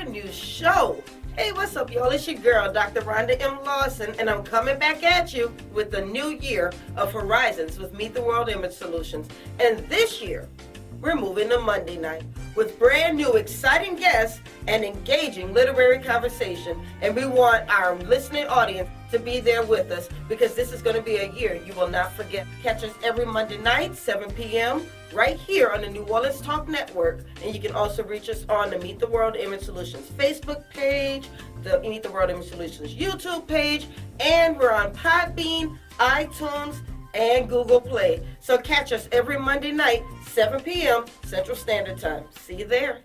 brand new show. Hey, what's up, y'all? It's your girl, Dr. Rhonda M Lawson, and I'm coming back at you with the new year of Horizons with Meet the World Image Solutions. And this year, we're moving to Monday night with brand new exciting guests and engaging literary conversation. And we want our listening audience to be there with us because this is going to be a year you will not forget. Catch us every Monday night, 7 p.m., right here on the New Orleans Talk Network. And you can also reach us on the Meet the World Image Solutions Facebook page, the Meet the World Image Solutions YouTube page, and we're on Podbean, iTunes, and Google Play. So catch us every Monday night, 7 p.m. Central Standard Time. See you there.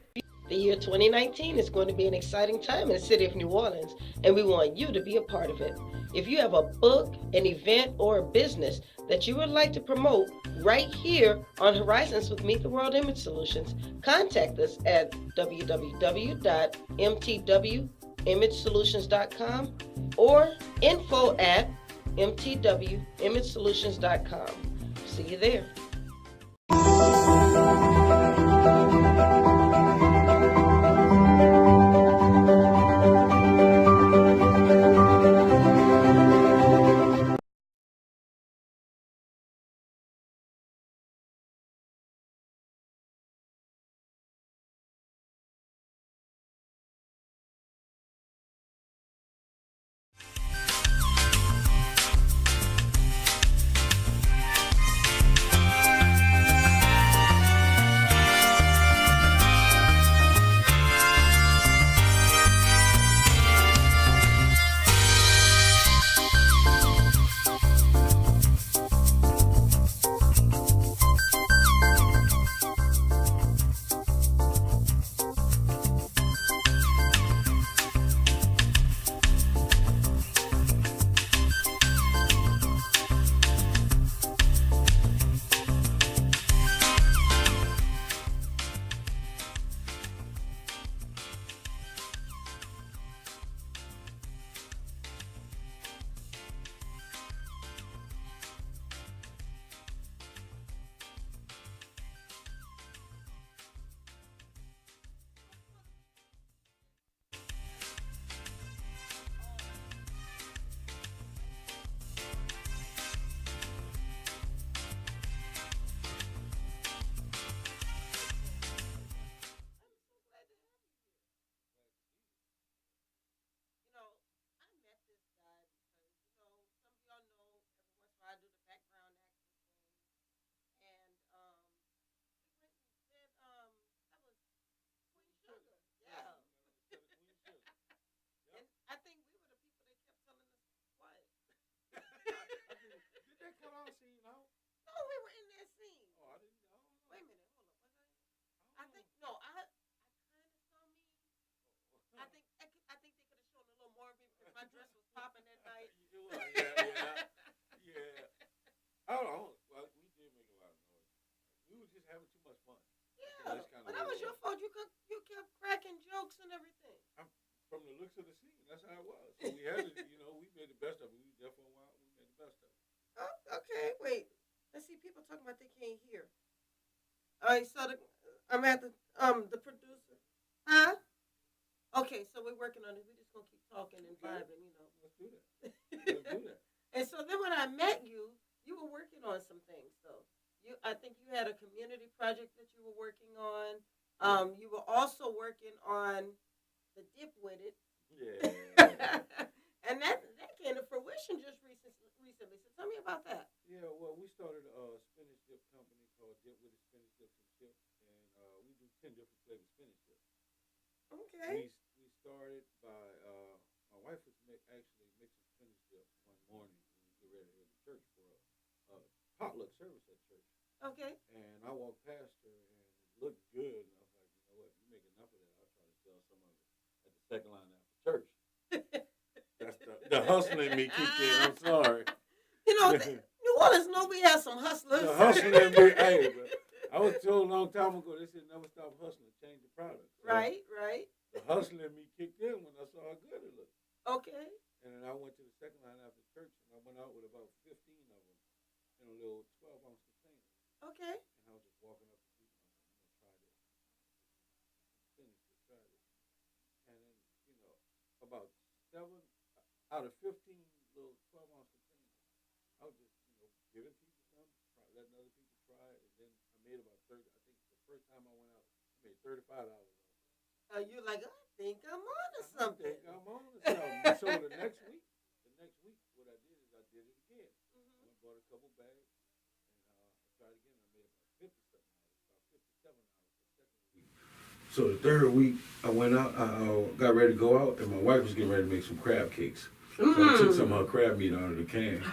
The year 2019 is going to be an exciting time in the city of New Orleans, and we want you to be a part of it. If you have a book, an event, or a business that you would like to promote right here on Horizons with Meet the World Image Solutions, contact us at www.mtwimagesolutions.com or info@mtwimagesolutions.com. See you there. Okay, wait. Let's see. People talking about they can't hear. All right, so I'm at the producer. Huh? Okay, so we're working on it. We're just gonna keep talking and vibing, you know. Let's do that. Let's do that. And so then when I met you, you were working on some things. So I think you had a community project that you were working on. You were also working on the Dip with It. Yeah. And that came to fruition just recently. So tell me about that. Yeah, well, we started a spinach dip company called Dip with It Spinach Dips and Chips, and we do 10 different flavored spinach dips. Okay. We started by my wife was actually mixing spinach dip one morning when we get ready to head to church for a potluck service at church. Okay. And I walked past her and it looked good, and I was like, you know what, you make enough of that, I'll try to sell some of it at the second line after church. That's the hustling me kicked in. I'm sorry. You know, New Orleans know we have some hustlers. The hustling me, hey, but I was told a long time ago, they said never stop hustling, change the product. So right. The hustling me kicked in when I saw how good it looked. Okay. And then I went to the second line after church, and I went out with about 15 of them in a little 12-ounce container. Okay. And I was just walking up to people, and I said, I'm going to try this. Finish it, try this. And about 7 out of 15 little 12-ounce containers. I was just, giving people some, letting other people try it, and then I made about 30. I think the first time I went out, I made $35 off. You're like, I think I'm on to I something. think I'm on to something. So the next week, what I did is I did it again. I went and bought a couple bags, and I tried again. I made about 50 something dollars, about $57 the second week. So the third week, I went out, I got ready to go out, and my wife was getting ready to make some crab cakes. So I took some of her crab meat out of the can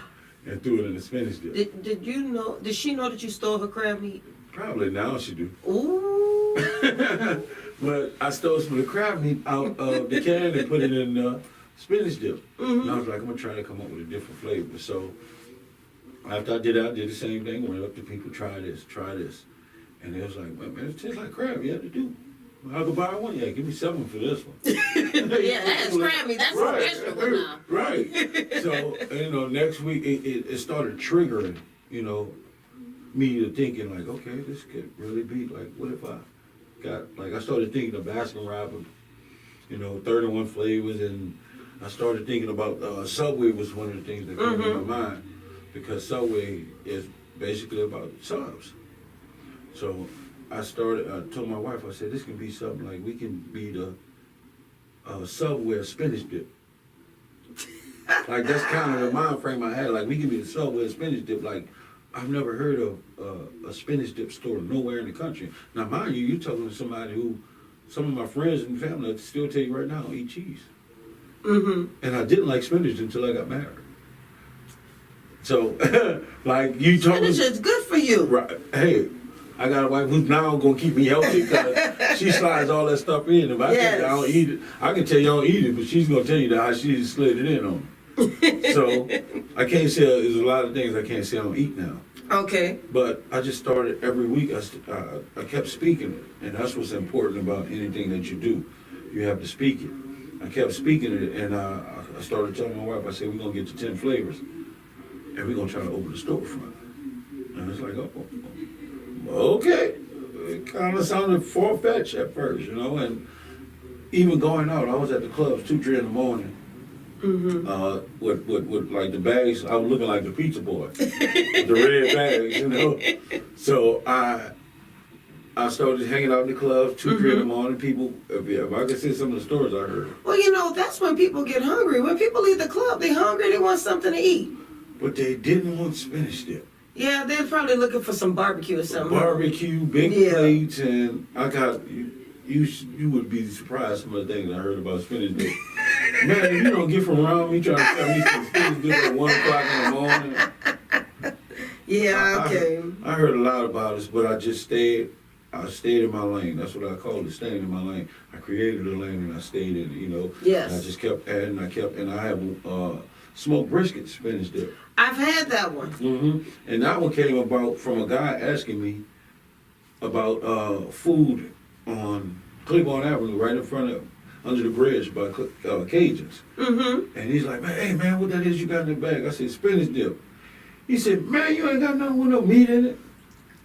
and threw it in the spinach dip. Did you know? Did she know that you stole her crab meat? Probably now she do. Ooh. But I stole some of the crab meat out of the can and put it in spinach dip. And I was like, I'm gonna try to come up with a different flavor. So after I did the same thing. Went up to people, try this. And they was like, man, it tastes like crab. You have to do. I could buy one. Yeah, give me 7 for this one. Yeah, that's crab meat. That's right, a vegetable now. Right. So, next week it started triggering, me to thinking like, okay, this could really be like, what if I got, like, I started thinking of Baskin Robbins, 31 flavors, and I started thinking about Subway was one of the things that came to my mind, because Subway is basically about subs. So I told my wife, I said, this can be something like, we can be the Subway spinach dip. Like, that's kind of the mind frame I had. Like, we can be the Subway spinach dip. Like, I've never heard of a spinach dip store nowhere in the country. Now, mind you, you're talking to somebody who, some of my friends and family still tell you right now, I don't eat cheese. And I didn't like spinach until I got married. So, like, you talking... Spinach is good for you. Right. Hey, I got a wife who's now going to keep me healthy because she slides all that stuff in. If I tell you I don't eat it, I can tell you I don't eat it, but she's going to tell you that how she slid it in on me. So I can't say, there's a lot of things I can't say I don't eat now. Okay. But I just started every week, I kept speaking it. And that's what's important about anything that you do. You have to speak it. I kept speaking it, and I started telling my wife, I said, we're going to get to 10 flavors. And we're going to try to open the storefront. And it's like, okay. It kind of sounded far-fetched at first, and even going out, I was at the clubs 2, 3 in the morning. With like the bags, I was looking like the pizza boy, the red bags, So I started hanging out in the clubs 2, 3 in the morning. People, if I could say some of the stories I heard. Well, that's when people get hungry. When people leave the club, they're hungry. They want something to eat. But they didn't want spinach dip. Yeah, they're probably looking for some barbecue or something. Barbecue, big plates, and I got you would be surprised some of the things I heard about spinach dip. Man, if you don't get from around me trying to tell me some spinach dip at 1 o'clock in the morning. Yeah, okay. I heard a lot about it, but I just stayed. I stayed in my lane. That's what I call it, staying in my lane. I created a lane and I stayed in it, Yes. And I just kept adding. And I have smoked brisket spinach dip. I've had that one. And that one came about from a guy asking me about food on Claiborne Avenue, right in front of, under the bridge by Cajuns. And he's like, hey man, what that is you got in the bag? I said, spinach dip. He said, man, you ain't got nothing with no meat in it.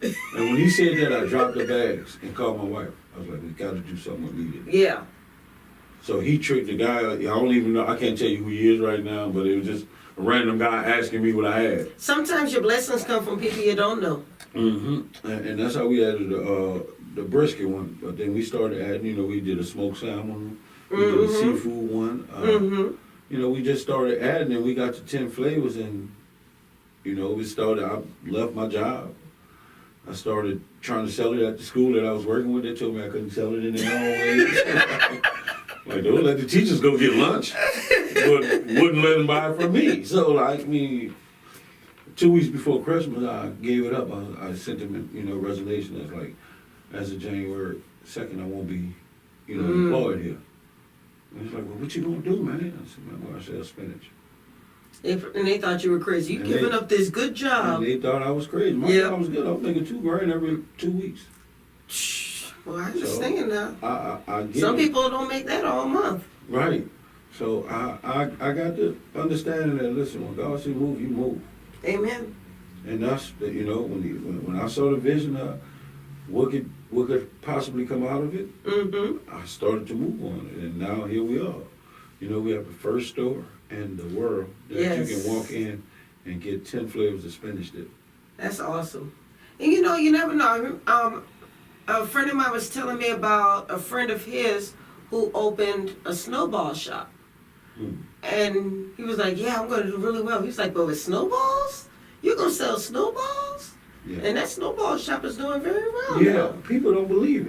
And when he said that, I dropped the bags and called my wife. I was like, we got to do something with meat in it. Yeah. So he tricked the guy. I don't even know. I can't tell you who he is right now, but it was just a random guy asking me what I had. Sometimes your blessings come from people you don't know. And that's how we added the brisket one. But then we started adding, we did a smoked salmon, we did a seafood one. We just started adding, and we got to 10 flavors, and, I left my job. I started trying to sell it at the school that I was working with. They told me I couldn't sell it in their own way. Like, don't let the teachers go get lunch, but wouldn't let them buy it from me. So, 2 weeks before Christmas, I gave it up. I sent them, a resignation that's like, as of January 2nd, I won't be, employed here. And he's like, well, what you gonna do, man? I said, man, I sell spinach. And they thought you were crazy. You giving up this good job. And they thought I was crazy. My job was good. I was making $2,000 every 2 weeks. Well, I understand now. I get Some it. people don't make that all month. Right. So I got the understanding that, listen, when God says move, you move. Amen. And that's, when I saw the vision of what could possibly come out of it, I started to move on it. And now here we are. You know, we have the first store in the world that Yes. you can walk in and get 10 flavors of spinach dip. That's awesome. And you know, you never know. A friend of mine was telling me about a friend of his who opened a snowball shop. Mm. And he was like, yeah, I'm going to do really well. He was like, but with snowballs? You're going to sell snowballs? Yeah. And that snowball shop is doing very well Yeah, now. people don't believe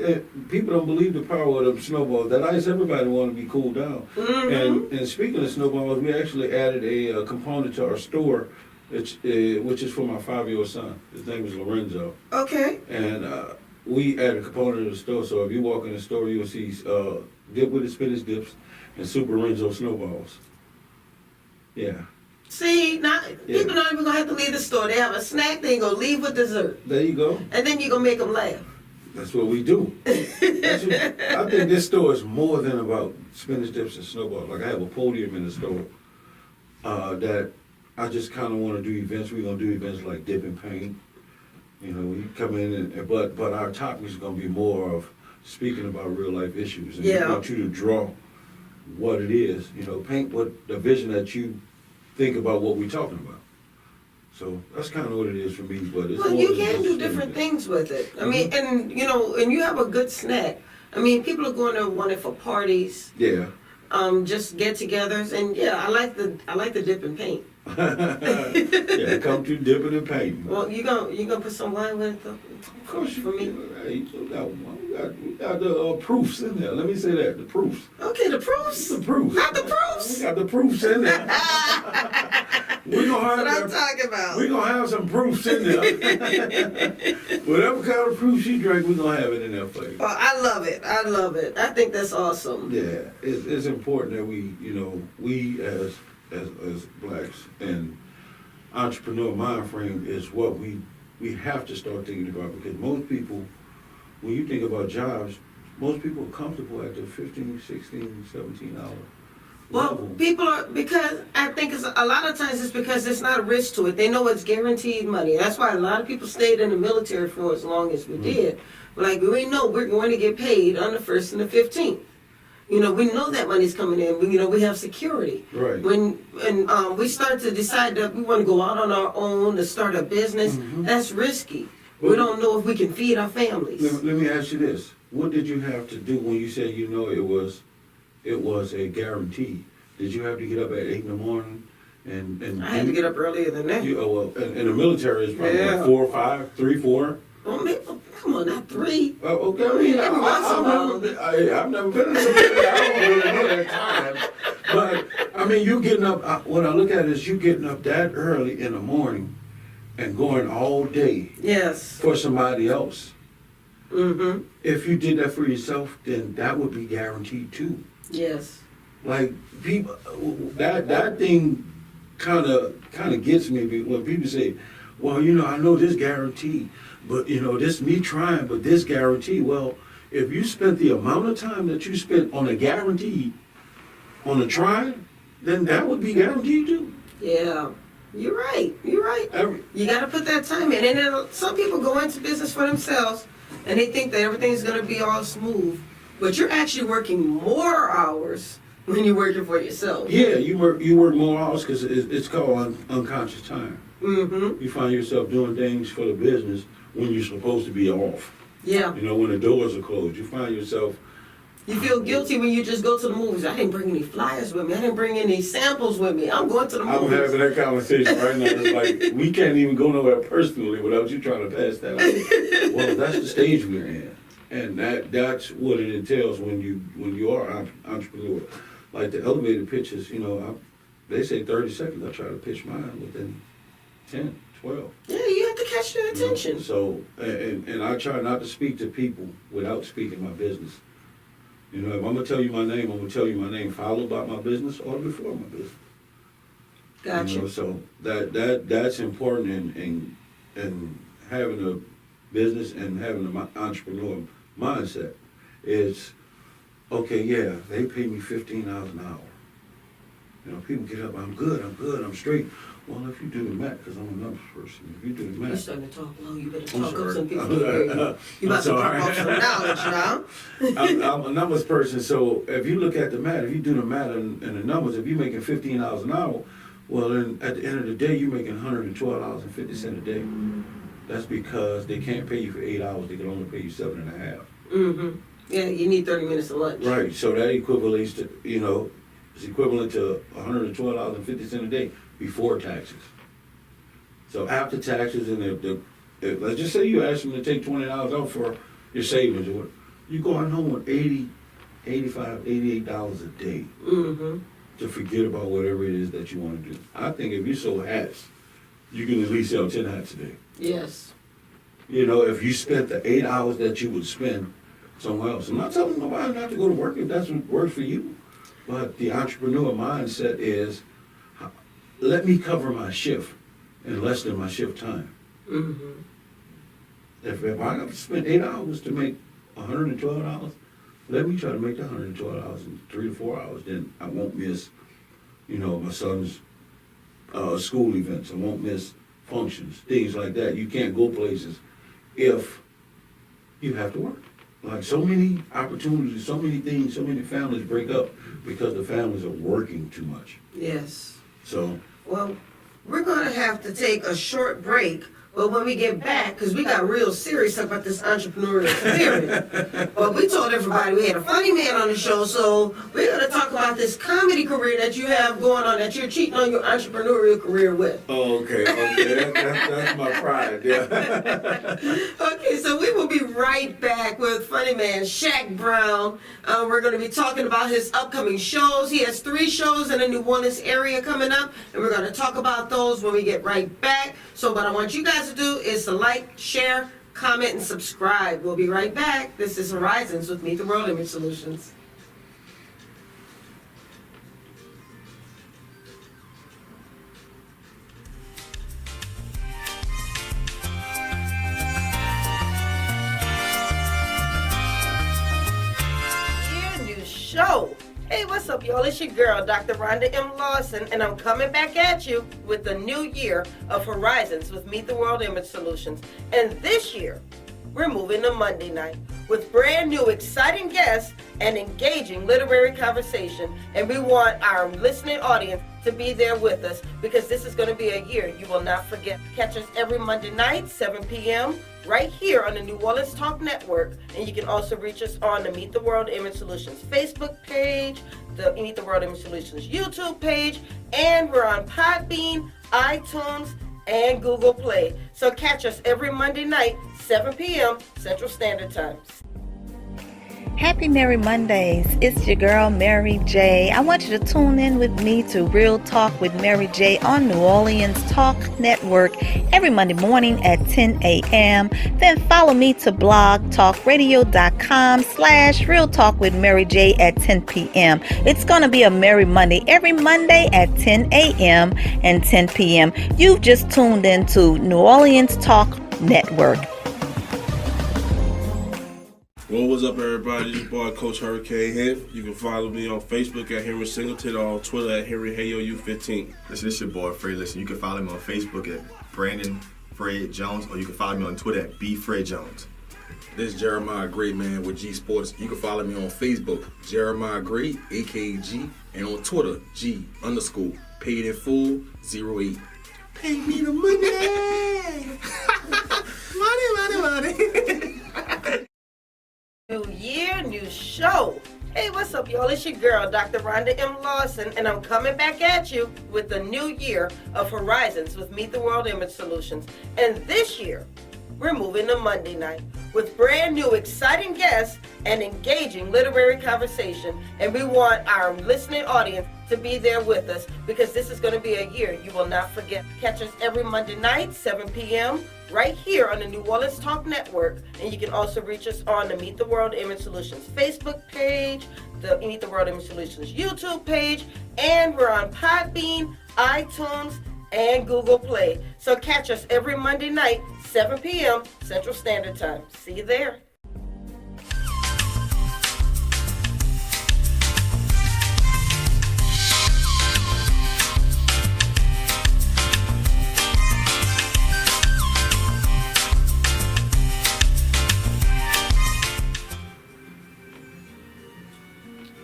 people don't believe the power of the snowballs. That ice, everybody want to be cooled down. Mm-hmm. And speaking of snowballs, we actually added a component to our store, which is for my 5-year-old son. His name is Lorenzo, Okay. and we added a component to the store. So if you walk in the store, you'll see dip with the spinach dips and Super Lorenzo snowballs. Yeah. See, now people not even going to have to leave the store. They have a snack, they going to leave with dessert. There you go. And then you're going to make them laugh. That's what we do. I think this store is more than about spinach dips and snowballs. Like I have a podium in the store that I just kind of want to do events. We're going to do events like dip and paint. You know, we come in, but our topic is going to be more of speaking about real life issues. And Yeah. we want you to draw what it is. You know, paint what the vision that you think about what we're talking about. So that's kind of what it is for me. But it's Well, more you than can just do spinach different dips. things with it. I mean, and you know, and you have a good snack. I mean, people are going to want it for parties, Yeah. just get-togethers, and yeah, I like the dip and paint. Yeah, come to dipping and painting. Well, you gonna put some wine with it though? Of course you For me. Hey, you got one. We got the proofs in there. Let me say that, the proofs. Okay, the proofs. The proofs. Not the proofs. We got the proofs in there. We're gonna That's what I'm have talking about. we're gonna have some proofs in there. Whatever kind of proofs you drink, we're gonna have it in there for you. Oh, I love it. I love it. I think that's awesome. Yeah, it's important that we as blacks and entrepreneur mind frame is what we have to start thinking about, because most people, when you think about jobs, most people are comfortable at the 15, 16, 17 hour Well, level. people are, because I think it's a lot of times it's because there's not a risk to it. They know it's guaranteed money. That's why a lot of people stayed in the military for as long as we did. Like, we know we're going to get paid on the 1st and the 15th. You know, we know that money's coming in. We have security. Right. When we start to decide that we want to go out on our own to start a business, that's risky. We don't know if we can feed our families. Let me ask you this. What did you have to do when you said it was a guarantee? Did you have to get up at 8 in the morning and I had to get up earlier than that. well, in the military it's probably Yeah. like 4 or 5, 3, 4. Well, come on, not 3. Okay, I mean, Every once in a while. I've never been in the military. I don't really know that time. But, I mean, you getting up, what I look at is you getting up that early in the morning and going all day Yes. for somebody else. Mm-hmm. If you did that for yourself, then that would be guaranteed too. Yes. Like, people, that thing kind of gets me when people say, well, I know this guaranteed, but this me trying, but this guaranteed. Well, if you spent the amount of time that you spent on a guaranteed, on a trying, then that would be guaranteed too. Yeah. You're right. You're right. You got to put that time in. And then some people go into business for themselves and they think that everything's going to be all smooth. But you're actually working more hours when you're working for yourself. Yeah, you work more hours because it's called unconscious time. Mm-hmm. You find yourself doing things for the business when you're supposed to be off. Yeah. When the doors are closed, you find yourself. You feel guilty when you just go to the movies. I didn't bring any flyers with me. I didn't bring any samples with me. I'm going to the I'm movies. having that conversation right now. It's like we can't even go nowhere personally without you trying to pass that on. Well, that's the stage we're in, and that's what it entails when you are an entrepreneur. Like the elevator pitches, they say 30 seconds. I try to pitch mine within 10, 12. Yeah, you have to catch their attention. So, and I try not to speak to people without speaking my business. If I'm going to tell you my name, I'm going to tell you my name followed by my business or before my business. Gotcha. So that's important in having a business and having an entrepreneur mindset. It's, okay, yeah, they pay me $15 an hour. You know, people get up, I'm good, I'm straight. Well, if you do the math, because I'm a numbers person, if you do the You're math. starting to talk low. You better I'm talk up sorry. some people. You about to talk off some knowledge now. I'm a numbers person, so if you look at the math, if you do the math and the numbers, if you're making $15 an hour, well, then at the end of the day, you're making $112.50 a day. That's because they can't pay you for 8 hours; they can only pay you 7.5. Mm-hmm. Yeah, you need 30 minutes of lunch. Right. So that equivalates to, it's equivalent to $112.50 a day before taxes. So after taxes and if let's just say you ask them to take $20 out for your savings or what, you going home with $80, $85, $88 a day. Mm-hmm. To forget about whatever it is that you want to do. I think if you sold hats, you can at least sell 10 hats a day. Yes. If you spent the 8 hours that you would spend somewhere else. I'm not telling nobody not to go to work if that's what works for you. But the entrepreneur mindset is, let me cover my shift in less than my shift time. Mm-hmm. If I have to spend 8 hours to make $112, let me try to make the $112 in 3 to 4 hours. Then I won't miss, my son's school events. I won't miss functions, things like that. You can't go places if you have to work. Like so many opportunities, so many things, so many families break up because the families are working too much. Yes. So. Well, we're going to have to take a short break. But when we get back, because we got real serious about this entrepreneurial spirit. But we told everybody we had a funny man on the show, so we're going to talk about this comedy career that you have going on, that you're cheating on your entrepreneurial career with. Oh, okay. That's my pride, yeah. Okay, so we will be right back with funny man Shaq Brown. We're going to be talking about his upcoming shows. He has 3 shows in the New Orleans area coming up, and we're going to talk about those when we get right back. So what I want you guys to do is to like, share, comment, and subscribe. We'll be right back. This is Horizons with Meet the World Image Solutions. New show. Hey, what's up, y'all? It's your girl, Dr. Rhonda M Lawson, and I'm coming back at you with the new year of Horizons with Meet the World Image Solutions. And this year, we're moving to Monday night with brand new exciting guests and engaging literary conversation. And we want our listening audience to be there with us because this is going to be a year you will not forget. Catch us every Monday night, 7 p.m., right here on the New Orleans Talk Network. And you can also reach us on the Meet the World Image Solutions Facebook page, the Meet the World Image Solutions YouTube page, and we're on Podbean, iTunes, and Google Play. So catch us every Monday night, 7 p.m. Central Standard Time. Happy Merry Mondays. It's your girl, Mary J. I want you to tune in with me to Real Talk with Mary J on New Orleans Talk Network every Monday morning at 10 a.m. Then follow me to blogtalkradio.com/Real Talk with Mary J at 10 p.m. It's going to be a Merry Monday every Monday at 10 a.m. and 10 p.m. You've just tuned into New Orleans Talk Network. Well, what's up, everybody? This is boy Coach Hurricane here. You can follow me on Facebook at Henry Singleton or on Twitter at Henry HayoU15. Listen, this is your boy Fred. Listen, you can follow me on Facebook at Brandon Fred Jones, or you can follow me on Twitter at B Fred Jones. This is Jeremiah Gray, man, with G Sports. You can follow me on Facebook, Jeremiah Gray, AKG, and on Twitter, G_paid in full 08. Pay me the money! money. New year, new show. Hey, what's up, y'all? It's your girl, Dr. Rhonda M Lawson, and I'm coming back at you with the new year of Horizons with Meet the World Image Solutions. And this year, we're moving to Monday night with brand new exciting guests and engaging literary conversation. And we want our listening audience to be there with us because this is going to be a year you will not forget. Catch us every Monday night, 7 p.m., right here on the New Orleans Talk Network. And you can also reach us on the Meet the World Image Solutions Facebook page, the Meet the World Image Solutions YouTube page, and we're on Podbean, iTunes, and Google Play. So catch us every Monday night, 7 p.m. Central Standard Time. See you there.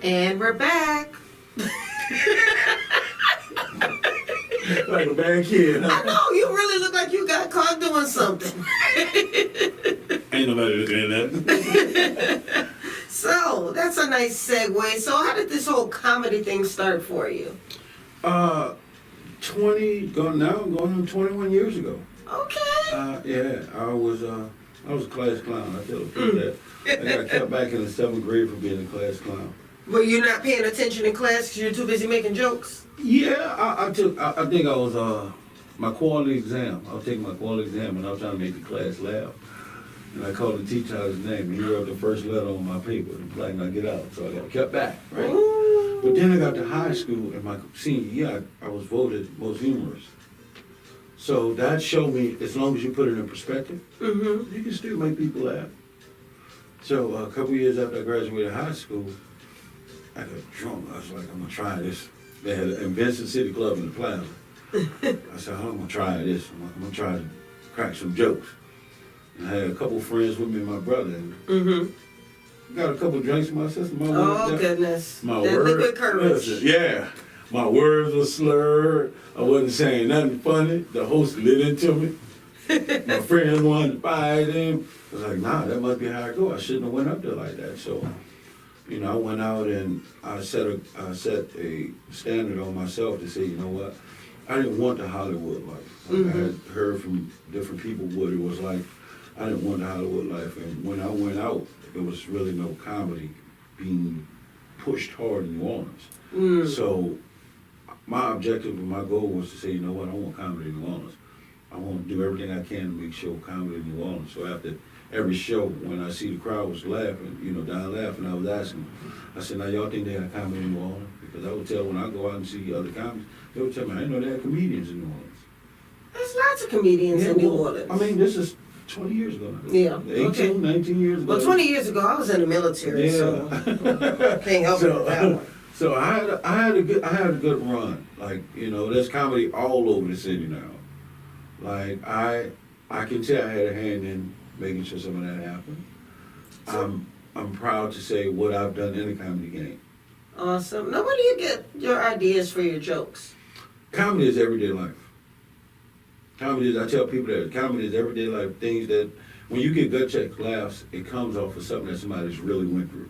And we're back. Like a bad kid, I huh? know, you really look like you got caught doing something. Ain't nobody looking at that. So, that's a nice segue. So, how did this whole comedy thing start for you? going on 21 years ago. Okay. Yeah, I was a class clown. I tell the people that. I got kept back in the 7th grade for being a class clown. Were you not paying attention in class because you're too busy making jokes? Yeah, I think I was, my quality exam. I was taking my quality exam and I was trying to make the class laugh. And I called the teacher out his name and he wrote the first letter on my paper, the plan I get out. So I got kept back, right? Ooh. But then I got to high school and my senior year, I was voted most humorous. So that showed me, as long as you put it in perspective, Mm-hmm. you can still make people laugh. So a couple years after I graduated high school, I got drunk. I was like, I'm gonna try this. They had an Vincent City Club in the plaza. I said, I'm gonna try this. I'm gonna try to crack some jokes. And I had a couple friends with me and my brother. And Mm-hmm. got a couple drinks with my sister. Oh, goodness. My That word, liquid courage. listen, yeah. My words were slurred. I wasn't saying nothing funny. The host lit into me. My friends wanted to fight him. I was like, nah, that must be how I go. I shouldn't have went up there like that. So, you know, I went out and I set a standard on myself to say, you know what? I didn't want the Hollywood life. Like, I had heard from different people what it was like. I didn't want the Hollywood life. And when I went out, there was really no comedy being pushed hard in New Orleans. So my objective and my goal was to say, you know what, I want comedy in New Orleans. I want to do everything I can to make sure comedy in New Orleans. So after every show, when I see the crowd was laughing, you know, dying laughing, I was asking, I said, now y'all think they have comedy in New Orleans? Because I would tell when I go out and see other comedies, they would tell me, I didn't know they had comedians in New Orleans. There's lots of comedians in New Orleans. I mean, this is 20 years ago now. Yeah, 18, okay. 19 years ago. Well, 20 years ago, I was in the military, so can't help you with that one. So I had a good run. Like, you know, there's comedy all over the city now. Like I can say I had a hand in making sure some of that happened. I'm proud to say what I've done in the comedy game. Awesome. Now, where do you get your ideas for your jokes? Comedy is everyday life. Comedy is, I tell people that comedy is everyday life, things that when you get gut check laughs, it comes off of something that somebody's really went through.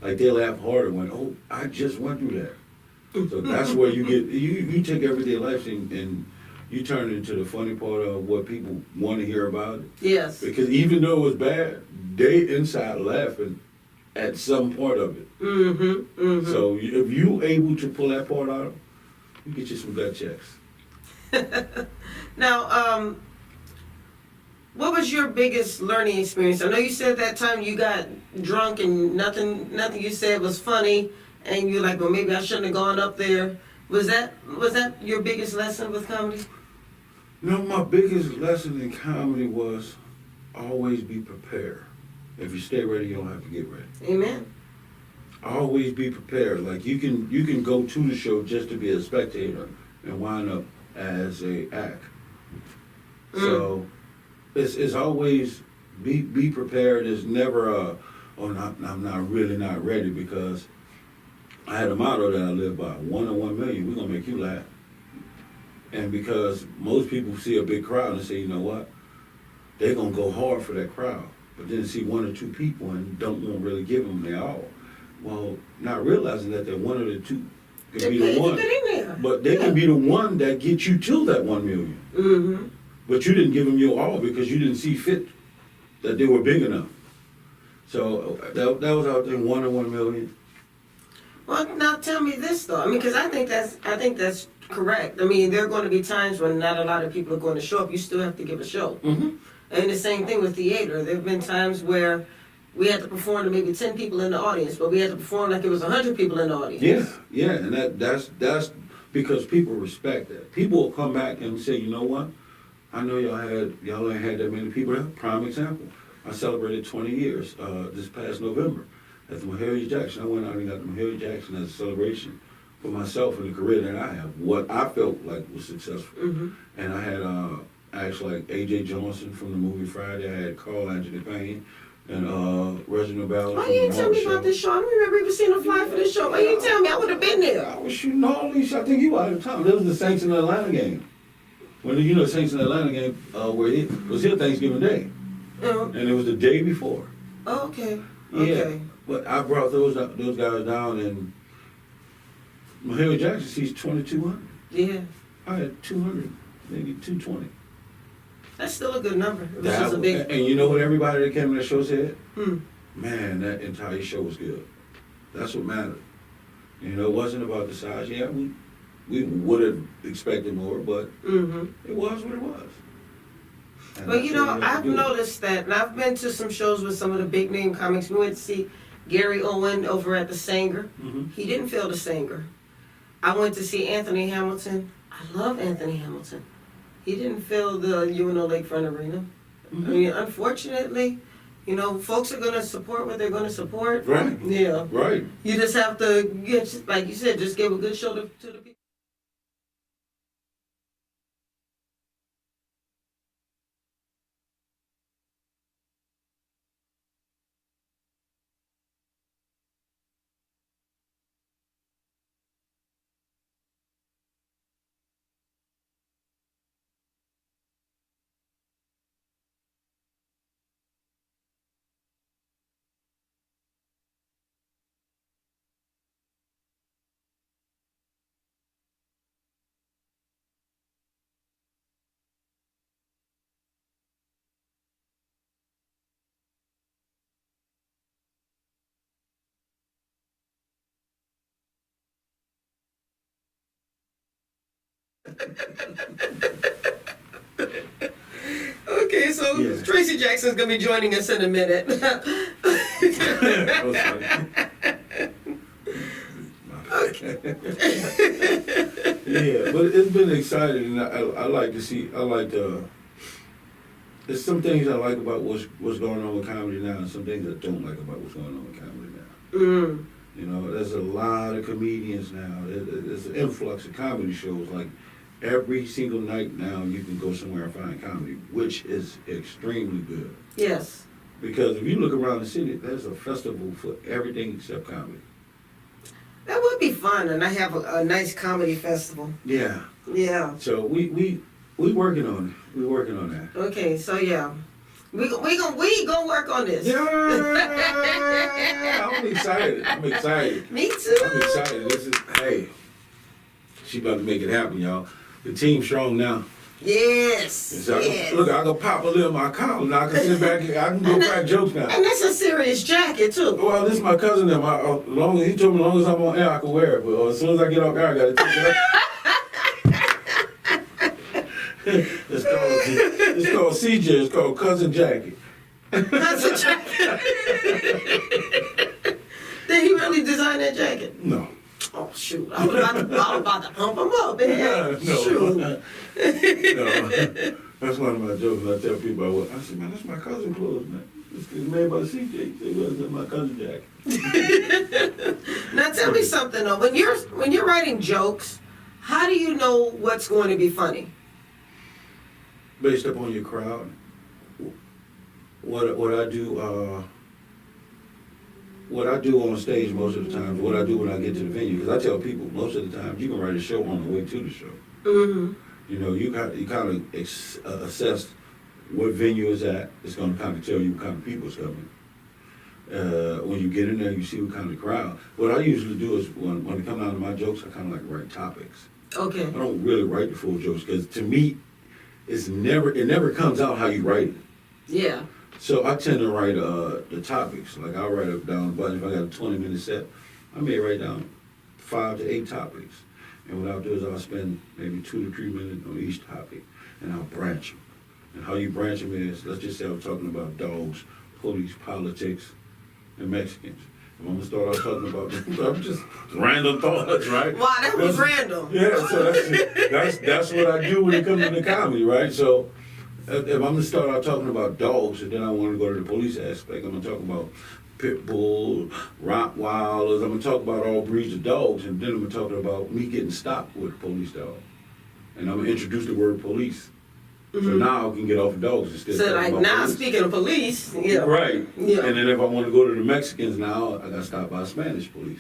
Like they laugh harder when, oh, I just went through that. So that's where you get, you take everyday life and you turn it into the funny part of what people want to hear about it. Yes. Because even though it was bad, they inside laughing at some part of it. Mm-hmm. Mm-hmm. So if you able to pull that part out, you get you some gut checks. Now, what was your biggest learning experience? I know you said that time you got drunk and nothing you said was funny, and you're like, well, maybe I shouldn't have gone up there. Was that your biggest lesson with comedy? No, my biggest lesson in comedy was always be prepared. If you stay ready, you don't have to get ready. Amen. Always be prepared. Like you can go to the show just to be a spectator and wind up as a act. So it's always be prepared. It's never I'm not really not ready, because I had a motto that I live by: 1 in 1 million. We're gonna make you laugh. And because most people see a big crowd and say, you know what, they're gonna go hard for that crowd, but then see 1 or 2 people and don't want to really give them their all. Well, not realizing that they're 1 or 2 could be the one, but they can be the one that gets you to that 1 million. Mm-hmm. But you didn't give them your all because you didn't see fit that they were big enough. So that was our thing: 1 in 1 million. Well, now tell me this though. I mean, because I think that's correct. I mean, there are going to be times when not a lot of people are going to show up. You still have to give a show. Mm-hmm. And the same thing with theater. There have been times where we had to perform to maybe 10 people in the audience, but we had to perform like it was 100 people in the audience. Yeah, and that's because people respect that. People will come back and say, you know what? I know y'all ain't had that many people there. Prime example. I celebrated 20 years this past November at the Mahalia Jackson. I went out and got the Mahalia Jackson as a celebration for myself and the career that I have. What I felt like was successful. Mm-hmm. And I had acts like A.J. Johnson from the movie Friday. I had Carl Anthony Payne and Reginald Ballard. Why you didn't tell me about this show? I don't remember even seeing a flyer for this show. Why you didn't tell me? I would have been there. I was shooting all these. I think you were out of town. That was the Saints in Atlanta game. When the Saints in Atlanta game where it was here Thanksgiving Day, and it was the day before. Oh, okay. Yeah, Okay. but I brought those guys down, and Mahalia Jackson sees 2,200. Yeah. I had 200, maybe 220. That's still a good number. It was just a big. And you know what everybody that came to that show said? Hmm. Man, that entire show was good. That's what mattered. It wasn't about the size. Yeah, we would have expected more, but it was what it was. And But that's what we had I've to do. noticed that, and I've been to some shows with some of the big name comics. We went to see Gary Owen over at the Sanger. Mhm. He didn't feel the Sanger. I went to see Anthony Hamilton. I love Anthony Hamilton. He didn't fill the UNO Lakefront Arena. I mean, unfortunately, folks are going to support what they're going to support. Right. Yeah. Right. You just have to, like you said, just give a good show to the people. Okay, so Yeah. Tracy Jackson's gonna be joining us in a minute. That was funny. Yeah, but it's been exciting, and I like to see. There's some things I like about what's going on with comedy now, and some things I don't like about what's going on with comedy now. There's a lot of comedians now. There's an influx of comedy shows. Like every single night now, you can go somewhere and find comedy, which is extremely good. Yes. Because if you look around the city, there's a festival for everything except comedy. That would be fun, and I have a nice comedy festival. Yeah. Yeah. So we working on it. We working on that. Okay, so yeah, we gonna work on this. Yeah, I'm excited. Me too. I'm excited. Hey, she about to make it happen, y'all. The team's strong now. Yes. So Yes. Look, I can pop a little in my column now. I can sit back here. I can go crack jokes now. And that's a serious jacket too. Well, this is my cousin. He told me as long as I'm on air, I can wear it. But as soon as I get off air, I gotta take it off. It's called CJ. It's called cousin jacket. That's a jacket. Did he really design that jacket? No. Oh shoot! I was about to pump him up, man. No. Shoot. No. That's one of my jokes. I tell people, I said, man, that's my cousin clothes, man. It's made by CJ. He said, well, that's my cousin jacket. Now tell me something though. When you're writing jokes, how do you know what's going to be funny? Based upon your crowd, what I do. What I do on stage most of the time, what I do when I get to the venue, because I tell people most of the time you can write a show on the way to the show. Mm-hmm. You kind of assess what venue is at. It's going to kind of tell you what kind of people's coming. When you get in there, you see what kind of crowd. What I usually do is when it comes down to my jokes, I kind of like write topics. Okay. I don't really write the full jokes because to me, it never comes out how you write it. Yeah. So I tend to write the topics. Like I'll write it down a bunch. If I got a 20-minute set, I may write down 5 to 8 topics. And what I'll do is I'll spend maybe 2 to 3 minutes on each topic, and I'll branch them. And how you branch them is, let's just say I'm talking about dogs, police, politics, and Mexicans. If I'm gonna start out talking about I'm just random thoughts, right? Wow, that was random. Yeah, so that's what I do when it comes to comedy, right? So if I'm gonna start out talking about dogs, and then I want to go to the police aspect, I'm gonna talk about pit bull, Rottweilers. I'm gonna talk about all breeds of dogs, and then I'm gonna talk about me getting stopped with a police dog, and I'm gonna introduce the word police So now I can get off of dogs instead. So of like talking now, about police. speaking of police, yeah. Right. Yeah. And then if I want to go to the Mexicans now, I got to stop by Spanish police.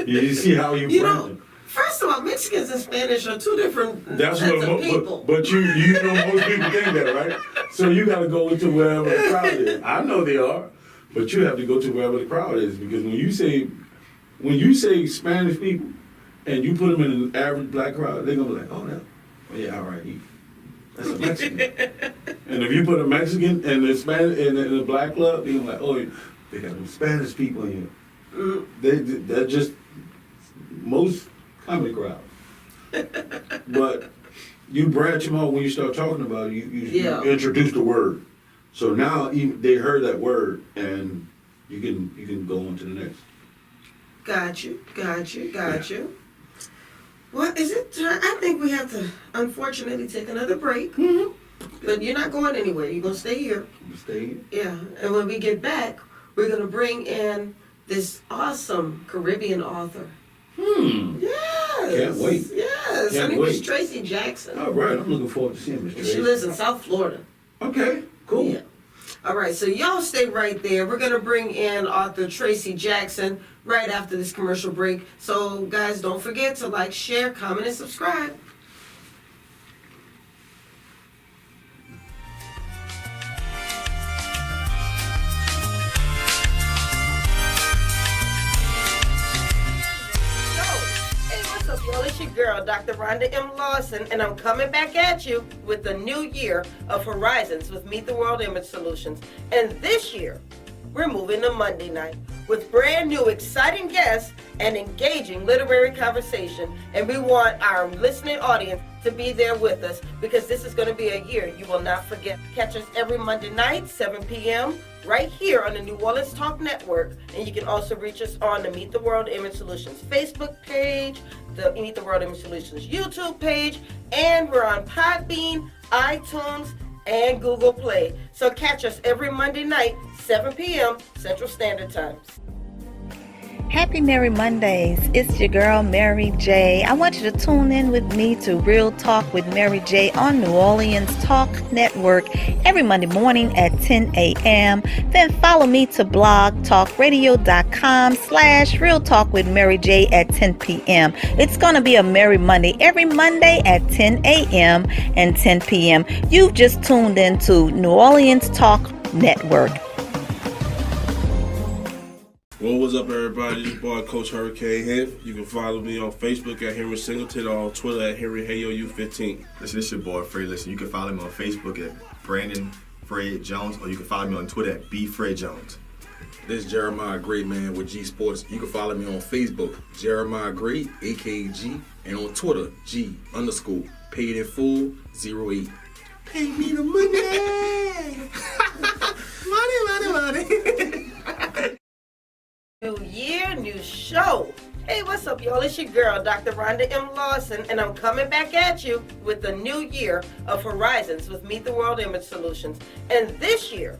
You see how you You brand know, them. first of all, Mexicans and Spanish are two different That's sets what of people. but you know most people think that, right? So you got to go into wherever the crowd is. I know they are, but you have to go to wherever the crowd is because when you say Spanish people and you put them in an average black crowd, they're gonna be like, oh yeah, all right, that's a Mexican. And if you put a Mexican and the Spanish in the black club, they're gonna be like, oh, they got them Spanish people in here. They're just most comedy crowds. But you branch them out when you start talking about it, you introduce the word. So now they heard that word and you can go on to the next. Got you. Well, is it time? I think we have to, unfortunately, take another break. Mm-hmm. But you're not going anywhere. You're going to stay here. Stay here. Yeah. And when we get back, we're going to bring in this awesome Caribbean author. Yes. Can't wait. Yes. Her Can't name is wait. Tracy Jackson. All right, I'm looking forward to seeing Miss Tracy. She lives in South Florida. Okay, cool. Yeah. All right, so y'all stay right there. We're going to bring in author Tracy Jackson right after this commercial break. So, guys, don't forget to like, share, comment, and subscribe. Hey, what's up, y'all? It's your girl, Dr. Rhonda M Lawson, and I'm coming back at you with the new year of Horizons with Meet the World Image Solutions. And this year, we're moving to Monday night with brand new exciting guests and engaging literary conversation. And we want our listening audience to be there with us because this is going to be a year you will not forget. Catch us every Monday night, 7 p.m., right here on the New Orleans Talk Network. And you can also reach us on the Meet the World Image Solutions Facebook page, the Meet the World Image Solutions YouTube page, and we're on Podbean, iTunes, and Google Play. So catch us every Monday night, 7 p.m. Central Standard Time. Happy Merry Mondays. It's your girl, Mary J. I want you to tune in with me to Real Talk with Mary J on New Orleans Talk Network every Monday morning at 10 a.m. Then follow me to blogtalkradio.com/Real Talk with Mary J at 10 p.m. It's going to be a Merry Monday every Monday at 10 a.m. and 10 p.m. You've just tuned into New Orleans Talk Network. Well, what's up, everybody? This is boy Coach Hurricane here. You can follow me on Facebook at Henry Singleton or on Twitter at HenryHayoU15. Listen, this your boy Fred. Listen, you can follow me on Facebook at Brandon Fred Jones, or you can follow me on Twitter at BFredJones. This is Jeremiah Gray, man, with G Sports. You can follow me on Facebook, Jeremiah Gray, AKG, and on Twitter, G_paid in full 08. Pay me the money! money! New year, new show. Hey, what's up, y'all? It's your girl, Dr. Rhonda M Lawson, and I'm coming back at you with the new year of Horizons with Meet the World Image Solutions. And this year,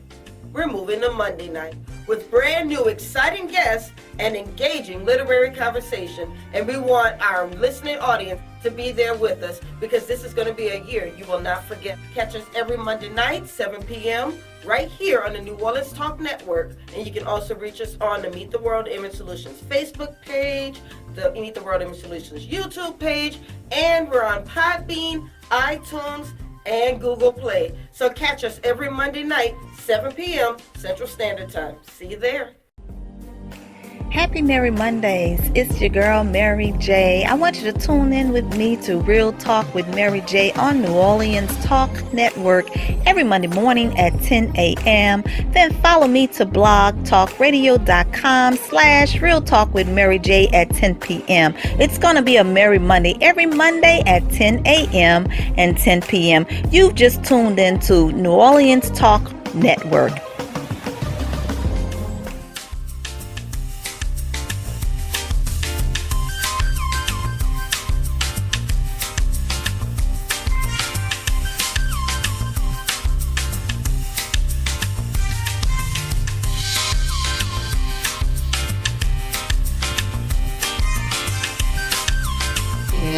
we're moving to Monday night with brand new exciting guests and engaging literary conversation. And we want our listening audience to be there with us because this is going to be a year you will not forget. Catch us every Monday night, 7 p.m., right here on the New Orleans Talk Network. And you can also reach us on the Meet the World Image Solutions Facebook page, the Meet the World Image Solutions YouTube page, and we're on Podbean, iTunes, and Google Play. So catch us every Monday night, 7 p.m. Central Standard Time. See you there. Happy Merry Mondays. It's your girl, Mary J. I want you to tune in with me to Real Talk with Mary J on New Orleans Talk Network every Monday morning at 10 a.m. Then follow me to blogtalkradio.com/Real Talk with Mary J at 10 p.m. It's going to be a Merry Monday every Monday at 10 a.m. and 10 p.m. You've just tuned into New Orleans Talk Network.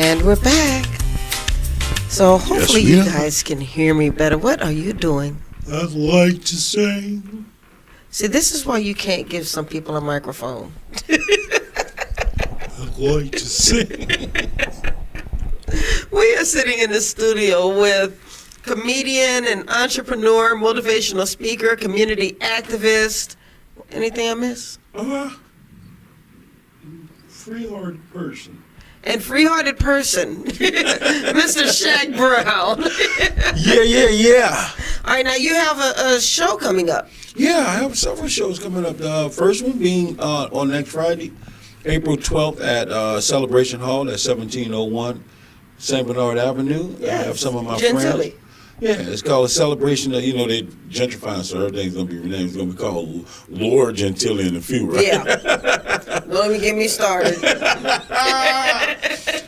And we're back. So hopefully Yes, you ma'am. guys can hear me better. What are you doing? I'd like to sing. See, this is why you can't give some people a microphone. I'd like to sing. We are sitting in the studio with comedian and entrepreneur, motivational speaker, community activist. Anything I miss? Free-hearted person. And free-hearted person, Mr. Shaq Brown. Yeah. All right, now you have a show coming up. Yeah, I have several shows coming up. The first one being on next Friday, April 12th at Celebration Hall at 1701 St. Bernard Avenue. I have some of my Gentilly. friends. Yeah, it's called a celebration of, they gentrifying, so everything's going to be renamed. It's going to be called Lord Gentilly and the Few, right? Yeah. Don't even get me started.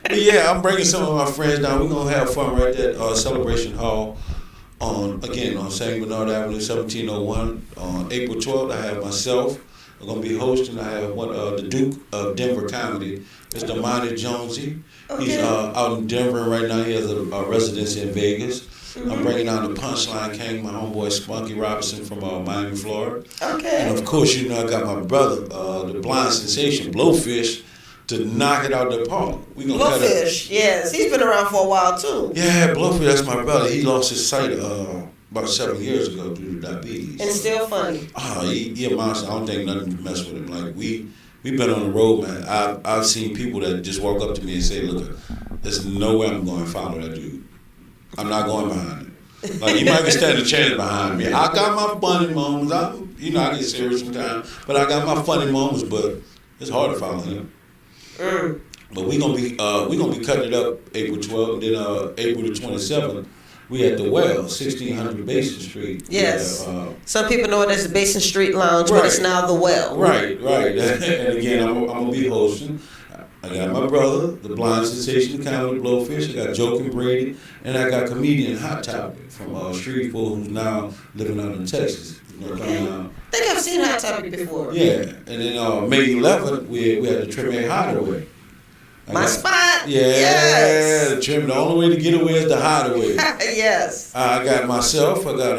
But yeah, I'm bringing some of my friends down. We're going to have fun right there at Celebration Hall on St. Bernard Avenue, 1701. On April 12th, I have myself. I'm going to be hosting. I have the Duke of Denver Comedy, Mr. Monty Jonesy. He's out in Denver right now. He has a residence in Vegas. I'm bringing down the Punchline King, my homeboy Spunky Robinson from Miami, Florida. Okay. And of course, I got my brother, the blind sensation, Blowfish, to knock it out the park. We gonna cut it. Blowfish, yes. He's been around for a while, too. Yeah, Blowfish, that's my brother. He lost his sight about 7 years ago due to diabetes. And still funny. He a monster. I don't think nothing can mess with him. Like, we've been on the road, man. I've seen people that just walk up to me and say, look, there's no way I'm going to follow that dude. I'm not going behind him. Like, you might can stand a chance behind me. I got my funny moments. I get serious sometimes, but I got my funny moments. But it's hard to follow him. But we're gonna be cutting it up April 12th, and then April the 27th. We at the Well, 1600 Basin Street. Yes. Yeah, Some people know it as the Basin Street Lounge, but it's now the Well. Right. And again, I'm gonna be hosting. I got my brother, the blind sensation, comedy Blowfish. I got Joking Brady, and I got comedian Hot Topic from Shreveport, who's now living out in Texas. I think I've seen Hot Topic before. Yeah, and then May 11th, we had the Treme Hideaway. My spot. Yeah, Yes. the Treme. The only way to get away is the hideaway. Yes. I got myself. I got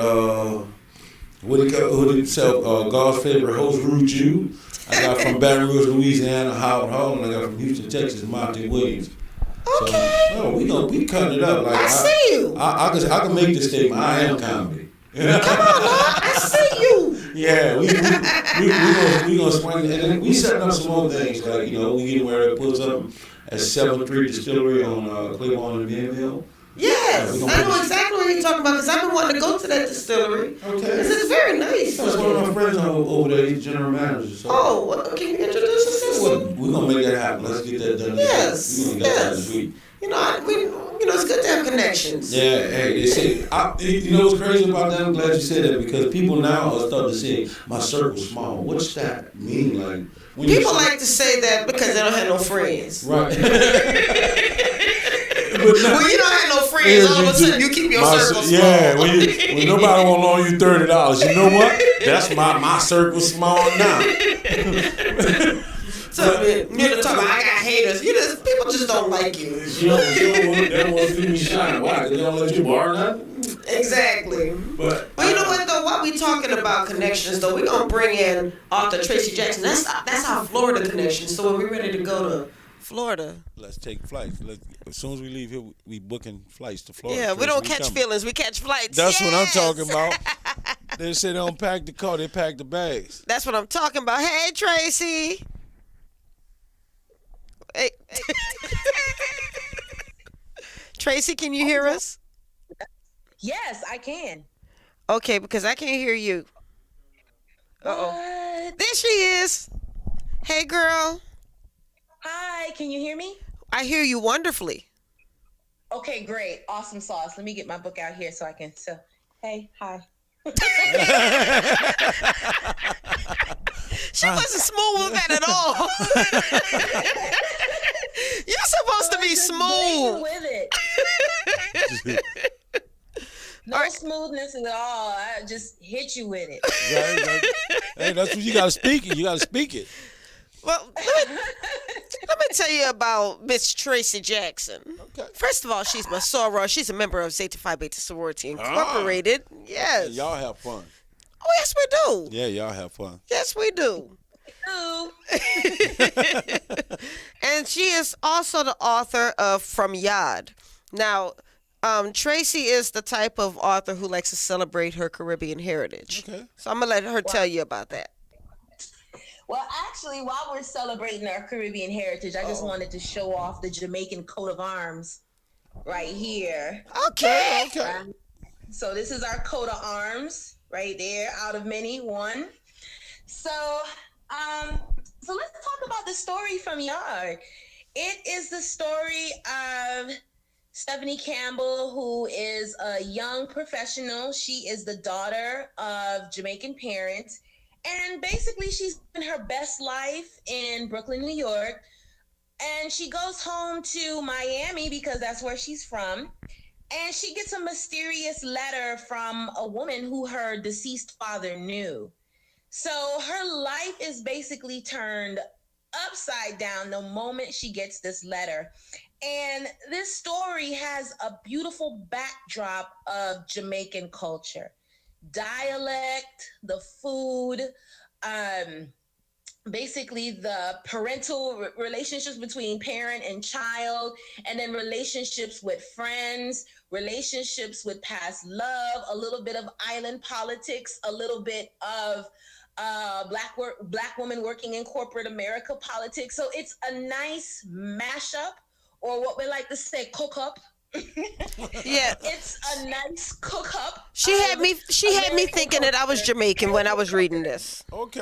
who did himself? God's favorite host, Rude Jew. I got from Baton Rouge, Louisiana, Howard Hall, and I got from Houston, Texas, Monty Williams. Okay. So, we cutting it up. Like, I see you. I can make this statement. I am comedy. Come on, Lord. I see you. Yeah, we gonna swing it. And then we setting up some more things. Like, we getting ready to put something at 7th Distillery on Claiborne and Bienville. Yes. Yeah, I know exactly what you're talking about because I've been wanting to go to that distillery. Okay. This is very nice. That's one of my friends over there. He's general manager. So. Oh, well, can you introduce us? We're gonna make that happen. Let's get that done. Yes. We're gonna get that this week. It's good to have connections. Yeah, hey, they say, what's crazy about that? I'm glad you said that because people now are starting to say my circle's small. What's that mean? Like, when people like to say that because they don't have no friends. Right. When you don't have no friends, all of a sudden you keep your circle small. Yeah, when nobody won't loan you $30, you know what? That's my circle small now. So you're talking about I got haters. People just don't like you. They don't want to see me shine. Why? Because they don't let you borrow nothing? Exactly. But you know what though? While we talking about connections though, we're gonna bring in author Tracy Jackson. That's our Florida connection. So when we're ready to go to Florida, let's take flights. As soon as we leave here, we booking flights to Florida. Yeah, we don't catch feelings. We catch flights. That's what I'm talking about. They say they don't pack the car. They pack the bags. That's what I'm talking about. Hey, Tracy. Hey. Tracy, can you hear us? Yes, I can. Okay, because I can't hear you. Uh-oh. There she is. Hey, girl. Hi, can you hear me? I hear you wonderfully. Okay, great. Awesome sauce. Let me get my book out here so I can... hey, hi. She wasn't smooth with that at all. You're supposed to be smooth. With it. No smoothness at all. I just hit you with it. Hey, that's what you gotta speak it. You gotta speak it. Well, let me tell you about Miss Tracy Jackson. Okay. First of all, she's my soror. She's a member of Zeta Phi Beta Sorority Incorporated. Yes. And y'all have fun. Oh, yes, we do. Yeah, y'all have fun. Yes, we do. Ooh. And she is also the author of From Yad. Now, Tracy is the type of author who likes to celebrate her Caribbean heritage. Okay. So I'm going to let her tell you about that. Well, actually, while we're celebrating our Caribbean heritage, I just wanted to show off the Jamaican coat of arms right here. Okay. So this is our coat of arms right there, out of many, one. So let's talk about the story from Yard. It is the story of Stephanie Campbell, who is a young professional. She is the daughter of Jamaican parents. And basically, she's in her best life in Brooklyn, New York. And she goes home to Miami because that's where she's from. And she gets a mysterious letter from a woman who her deceased father knew. So her life is basically turned upside down the moment she gets this letter. And this story has a beautiful backdrop of Jamaican culture. Dialect, the food, basically the parental relationships between parent and child, and then relationships with friends, relationships with past love, a little bit of island politics, a little bit of black woman working in corporate America politics. So it's a nice mashup, or what we like to say, cook up. Yeah, it's a nice cook up. She had me thinking that I was Jamaican when I was reading this. Okay.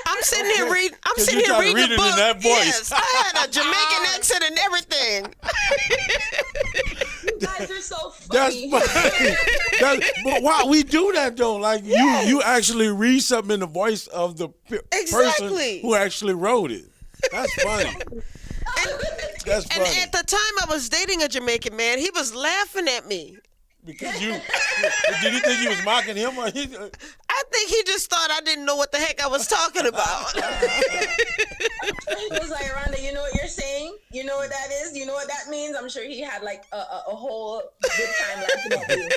I'm sitting here reading. I'm sitting here reading the book. In that voice. Yes, I had a Jamaican accent and everything. You guys are so funny. That's funny. But why we do that though? Like you actually read something in the voice of the person who actually wrote it. That's funny. That's funny. And at the time I was dating a Jamaican man, he was laughing at me. Because did he think you was mocking him? Or I think he just thought I didn't know what the heck I was talking about. He was like, Rhonda, you know what you're saying? You know what that is? You know what that means? I'm sure he had like a whole good time laughing at you.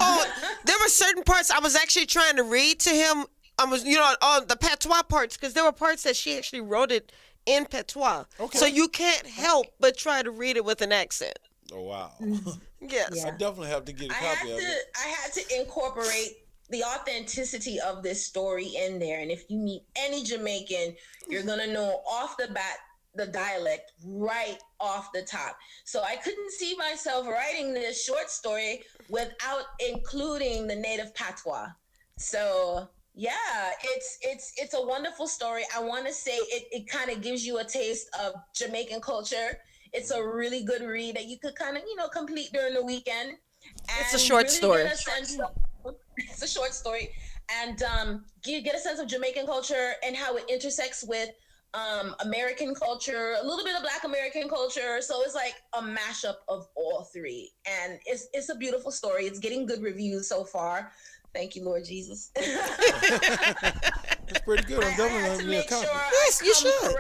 Oh, there were certain parts I was actually trying to read to him. I was, on the patois parts, because there were parts that she actually wrote it in patois. Okay. So you can't help but try to read it with an accent. Oh, wow. Yes. Yeah. I definitely have to get a copy of it. I had to incorporate the authenticity of this story in there. And if you meet any Jamaican, you're going to know off the bat the dialect right off the top. So I couldn't see myself writing this short story without including the native patois. So yeah, it's a wonderful story. I want to say it kind of gives you a taste of Jamaican culture. It's a really good read that you could kind of, complete during the weekend. And it's a short story. It's a short story. And you get a sense of Jamaican culture and how it intersects with American culture, a little bit of Black American culture. So it's like a mashup of all three. And it's a beautiful story. It's getting good reviews so far. Thank you, Lord Jesus. It's pretty good. I'm definitely going to be a copy. Yes, you should.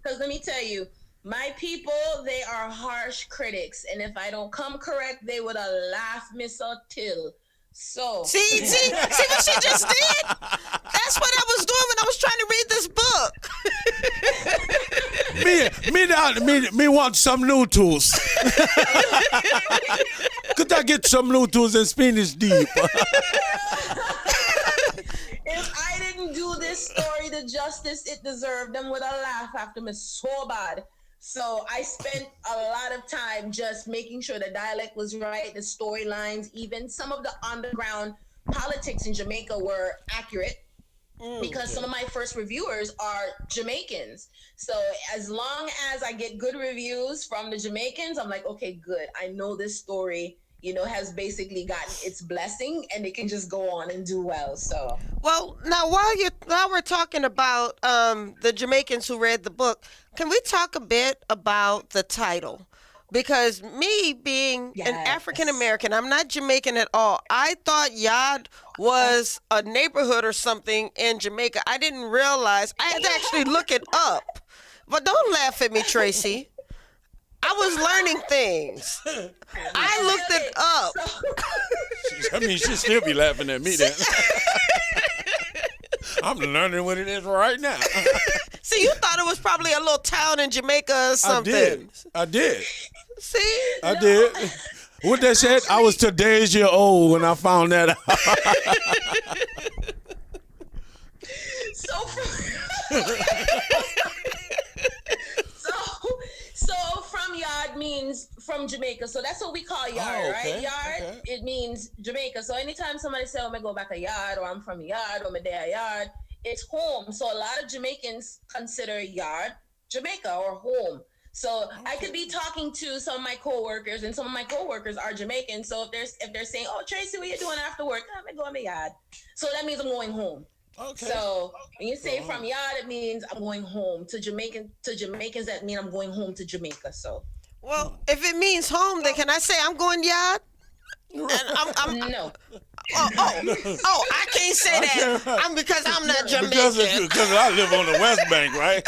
Because let me tell you, my people, they are harsh critics. And if I don't come correct, they would have laughed me so till. So. See what she just did? That's what I was doing when I was trying to read this book. me want some noodles. Could I get some noodles and spinach deep? If I didn't do this story the justice it deserved, them would have laughed after me so bad. So I spent a lot of time just making sure the dialect was right, the storylines, even some of the underground politics in Jamaica were accurate. Because some of my first reviewers are Jamaicans. So as long as I get good reviews from the Jamaicans, I'm like, okay, good. I know this story, has basically gotten its blessing and it can just go on and do well. So. Well, now while we're talking about the Jamaicans who read the book, can we talk a bit about the title? Because me being an African American, I'm not Jamaican at all. I thought Yad was a neighborhood or something in Jamaica. I didn't realize. I had to actually look it up But don't laugh at me, Tracy. I was learning things. I looked it up. I mean, she'll still be laughing at me then. I'm learning what it is right now. See, you thought it was probably a little town in Jamaica or something. I did. See? I did. What they said, I was today's year old when I found that out. So from yard means from Jamaica. So that's what we call yard, right? Yard, it means Jamaica. So anytime somebody say, oh, I go back a yard, or I'm from yard, or I'm there a yard, it's home. So a lot of Jamaicans consider yard Jamaica or home. So I could be talking to some of my coworkers, and some of my coworkers are Jamaican. So if they're saying, "Oh, Tracy, what you doing after work?" I'm gonna go in my yard. So that means I'm going home. Okay. So when you say from yard, it means I'm going home. To Jamaicans, that mean I'm going home to Jamaica. So. Well, if it means home, then can I say I'm going yard? And I'm no. Oh, I can't say that. Because I'm not Jamaican. Because I live on the West Bank, right?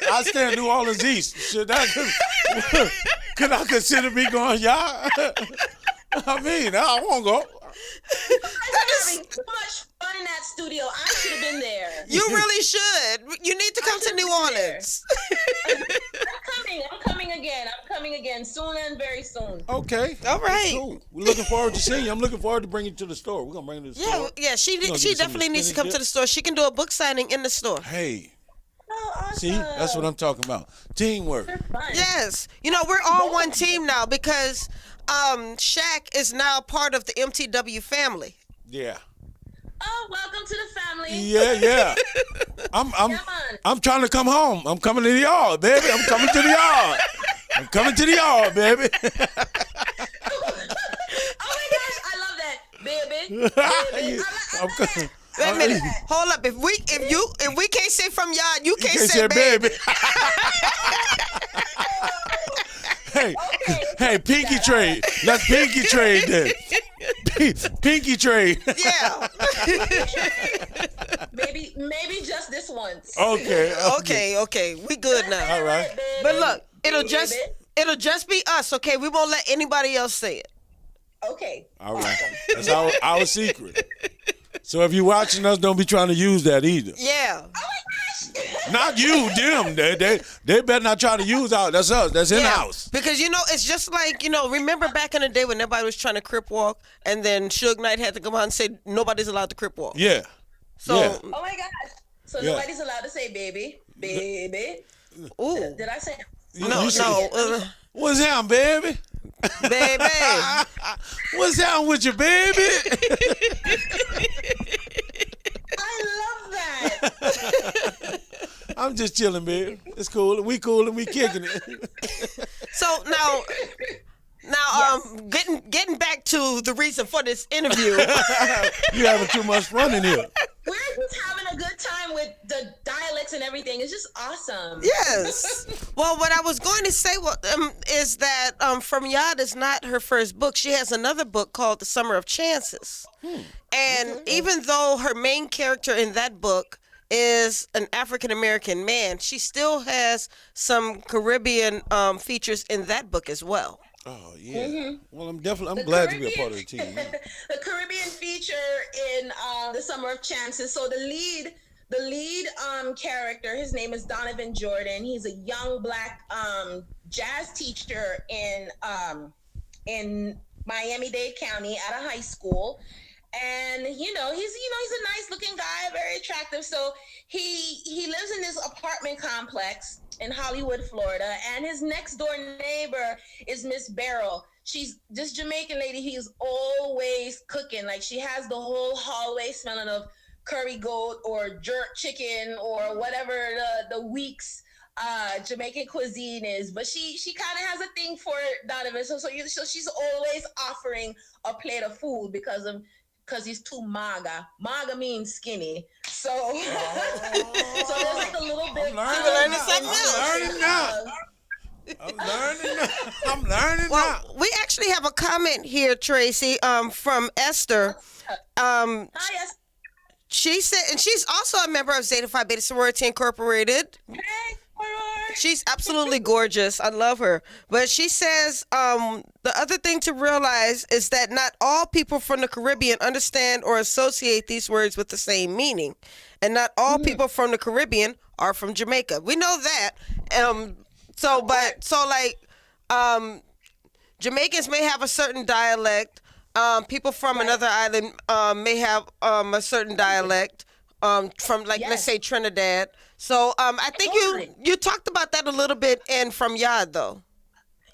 I stay in New Orleans East. Could I consider me going yard? I mean, I won't go. I'm having too much fun in that studio. I should have been there. You really should. You need to come to New Orleans. I'm coming again soon and very soon. Okay. All right. Cool. We're looking forward to seeing you. I'm looking forward to bringing you to the store. We're going to bring you to the store. Yeah, she definitely needs to come to the store. She can do a book signing in the store. Hey. Oh, awesome. See, that's what I'm talking about. Teamwork. Yes. You know, we're all one team now because Shaq is now part of the MTW family. Yeah. Oh, welcome to the family. Yeah. I'm trying to come home. I'm coming to the yard, baby. I'm coming to the yard. I'm coming to the yard, baby. Oh my gosh, I love that, baby. I love that. Wait a minute. Hold up. If we can't say from yard, you can't say baby. Okay, hey, pinky trade. Let's pinky trade then. Pinky trade. Yeah. Maybe just this once. Okay. We good now. All right. But look, it'll just be us, okay? We won't let anybody else say it. Okay. All right. That's our secret. So if you're watching us, don't be trying to use that either. Yeah. Oh my gosh. Not you, them. They better not try to use out. That's us. That's in-house. Because, it's just like, remember back in the day when everybody was trying to crip walk and then Suge Knight had to come out and say nobody's allowed to crip walk. Yeah. So. Yeah. Oh my gosh. So nobody's allowed to say baby. Ooh. Did I say? No. What's down, baby? Baby. What's down with you, baby? I love that. I'm just chilling, baby. It's cool. We kicking it. So now, getting back to the reason for this interview. You having too much fun in here. We're just having a good time with the dialects and everything. It's just awesome. Yes. Well, what I was going to say is that From Yard is not her first book. She has another book called The Summer of Chances. And even though her main character in that book is an African-American man, she still has some Caribbean features in that book as well. Oh yeah. Mm-hmm. Well, I'm glad to be a part of the team. The Caribbean feature in The Summer of Chances. So the lead character, his name is Donovan Jordan. He's a young black jazz teacher in Miami-Dade County at a high school. And he's a nice looking guy, very attractive. So he lives in this apartment complex in Hollywood, Florida, and his next door neighbor is Miss Beryl. She's this Jamaican lady. He's always cooking. Like, she has the whole hallway smelling of curry goat or jerk chicken or whatever the week's Jamaican cuisine is. But she kind of has a thing for Donovan. So she's always offering a plate of food because he's too maga. Maga means skinny. So, so there's like a little bit. I'm learning now. We actually have a comment here, Tracy, from Esther. Hi, Esther. she said, and she's also a member of Zeta Phi Beta Sorority Incorporated. She's absolutely gorgeous. I love her. But she says the other thing to realize is that not all people from the Caribbean understand or associate these words with the same meaning. And not all people from the Caribbean are from Jamaica. We know that. Jamaicans may have a certain dialect. People from another island may have a certain dialect. From let's say Trinidad. So I think you talked about that a little bit in From Yard though.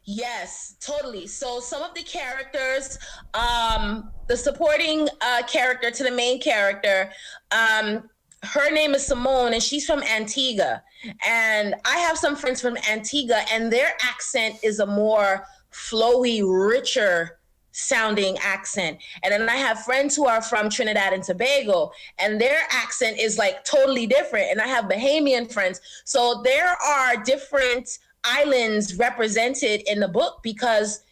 Yes, totally. So some of the characters, the supporting character to the main character, her name is Simone and she's from Antigua. And I have some friends from Antigua and their accent is a more flowy, richer sounding accent. And then I have friends who are from Trinidad and Tobago and their accent is like totally different. And I have Bahamian friends. So there are different islands represented in the book because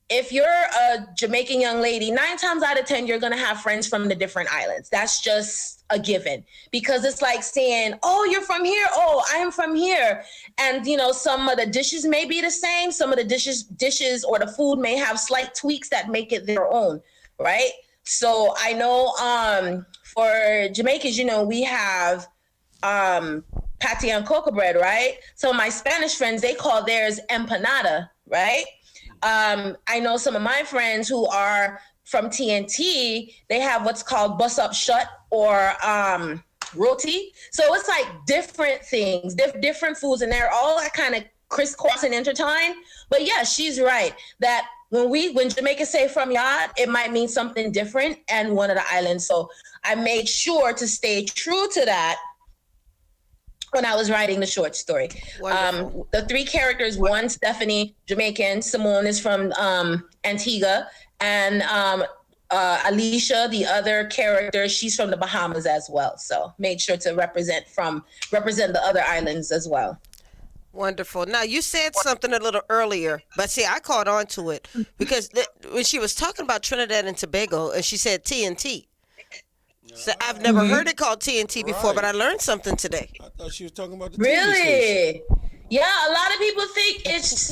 if you're a Jamaican young lady, 9 times out of 10, you're going to have friends from the different islands. That's just a given because it's like saying, oh, you're from here. Oh, I am from here. And, some of the dishes may be the same. Some of the dishes or the food may have slight tweaks that make it their own. Right. So I know for Jamaicans, we have patty and cocoa bread. Right. So my Spanish friends, they call theirs empanada. Right. I know some of my friends who are from TNT, they have what's called bus up shut or roti. So it's like different things, different foods, and they're all that kind of crisscross and intertwined. But yeah, she's right that when Jamaicans say From Yard, it might mean something different and one of the islands. So I made sure to stay true to that when I was writing the short story. The 3 characters, one, Stephanie, Jamaican, Simone is from Antigua, and Alicia, the other character, she's from the Bahamas as well. So made sure to represent the other islands as well. Wonderful. Now, you said something a little earlier, but see, I caught on to it because when she was talking about Trinidad and Tobago, and she said TNT. So I've never heard it called TNT before, but I learned something today. I thought she was talking about the Really? Yeah, a lot of people think it's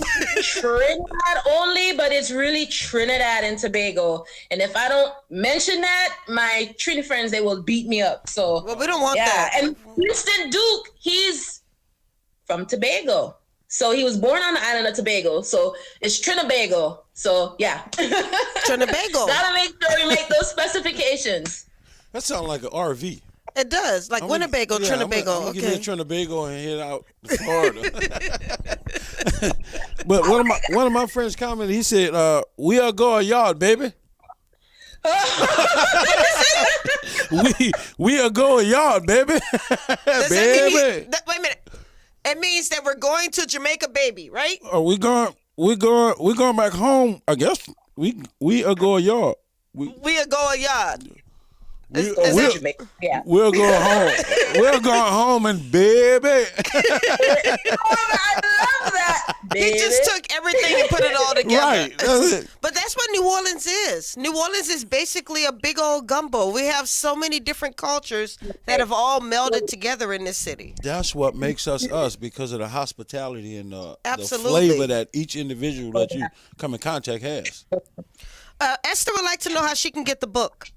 Trinidad only, but it's really Trinidad and Tobago. And if I don't mention that, my Trini friends, they will beat me up. So well, we don't want that. And Winston Duke, he's from Tobago. So he was born on the island of Tobago. So it's Trinibago. So yeah. Trinibago. Gotta make sure we make those specifications. That sounds like an RV. It does, like Winnebago, Trinibago. I'm gonna give me a Trinibago and head out to Florida. But one of my friends commented. He said, "We are going yard, baby." we are going yard, baby. Baby. Wait a minute. It means that we're going to Jamaica, baby, right? We going back home. I guess we are going yard. We are going yard. We're going home. We're going home and baby. I love that. Baby. He just took everything and put it all together. Right. That's it. But that's what New Orleans is. New Orleans is basically a big old gumbo. We have so many different cultures that have all melded together in this city. That's what makes us us because of the hospitality and the Absolutely. flavor that each individual that you come in contact has. Esther would like to know how she can get the book.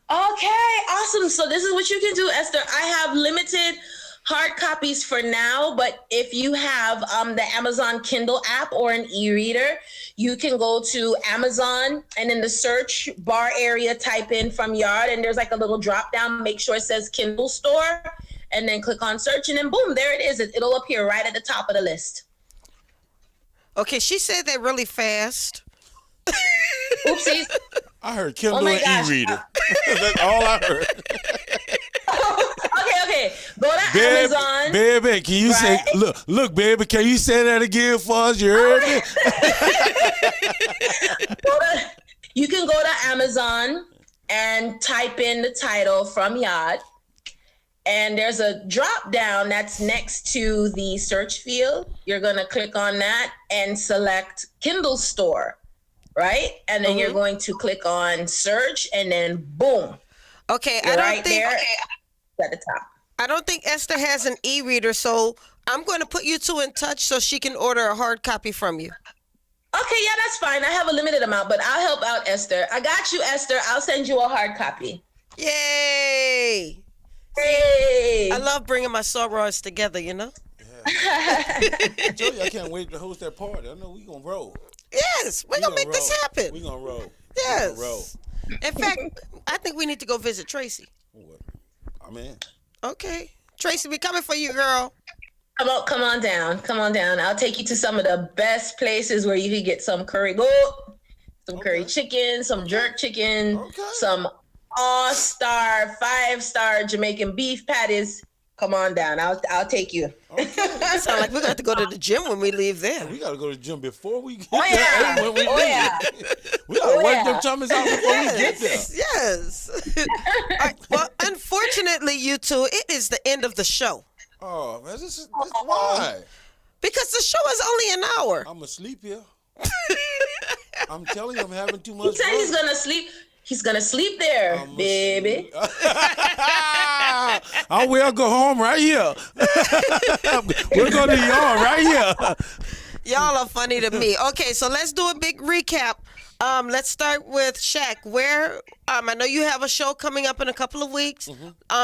Okay, awesome. So this is what you can do, Esther. I have limited hard copies for now, but if you have the Amazon Kindle app or an e-reader, you can go to Amazon and in the search bar area, type in From Yard, and there's like a little drop down. Make sure it says Kindle store, and then click on search, and then boom, there it is. It'll appear right at the top of the list. Okay, she said that really fast. Oopsies. I heard Kindle and e-reader. That's all I heard. Okay. Go to Amazon. Baby, can you say, look, baby, can you say that again for us? You heard me? You can go to Amazon and type in the title From Yard. And there's a drop down that's next to the search field. You're going to click on that and select Kindle Store. Right? And then you're going to click on search and then boom. Okay, You're I don't right think. there at the top. I don't think Esther has an e-reader, so I'm going to put you two in touch so she can order a hard copy from you. Okay, yeah, that's fine. I have a limited amount, but I'll help out Esther. I got you, Esther. I'll send you a hard copy. Yay! Hey! I love bringing my sorors together, you know? I told you I can't wait to host that party. I know we gonna roll. Yes, we're going to make this happen. We gonna roll. Yes. We gonna roll. In fact, I think we need to go visit Tracy. I'm in. Okay. Tracy, we coming for you, girl. Come on down. Come on down. I'll take you to some of the best places where you can get some curry goat, some curry chicken, some jerk chicken, some all-star, 5-star Jamaican beef patties. Come on down. I'll take you. It sounds like we're going to have to go to the gym when we leave there. We gotta go to the gym before we get Oh, there. yeah. And when we Oh, leave. yeah. We gotta Oh, work yeah. them tummies out before we get there. Yes. All right, well, unfortunately, you two, it is the end of the show. Oh, man, this is why? Because the show is only an hour. I'm asleep here. I'm telling you, I'm having too He much said fun. he's gonna sleep. He's gonna sleep there, baby. I will go home right here. We're going to the yard right here. Y'all are funny to me. Okay, so let's do a big recap. Let's start with Shaq. Where I know you have a show coming up in a couple of weeks.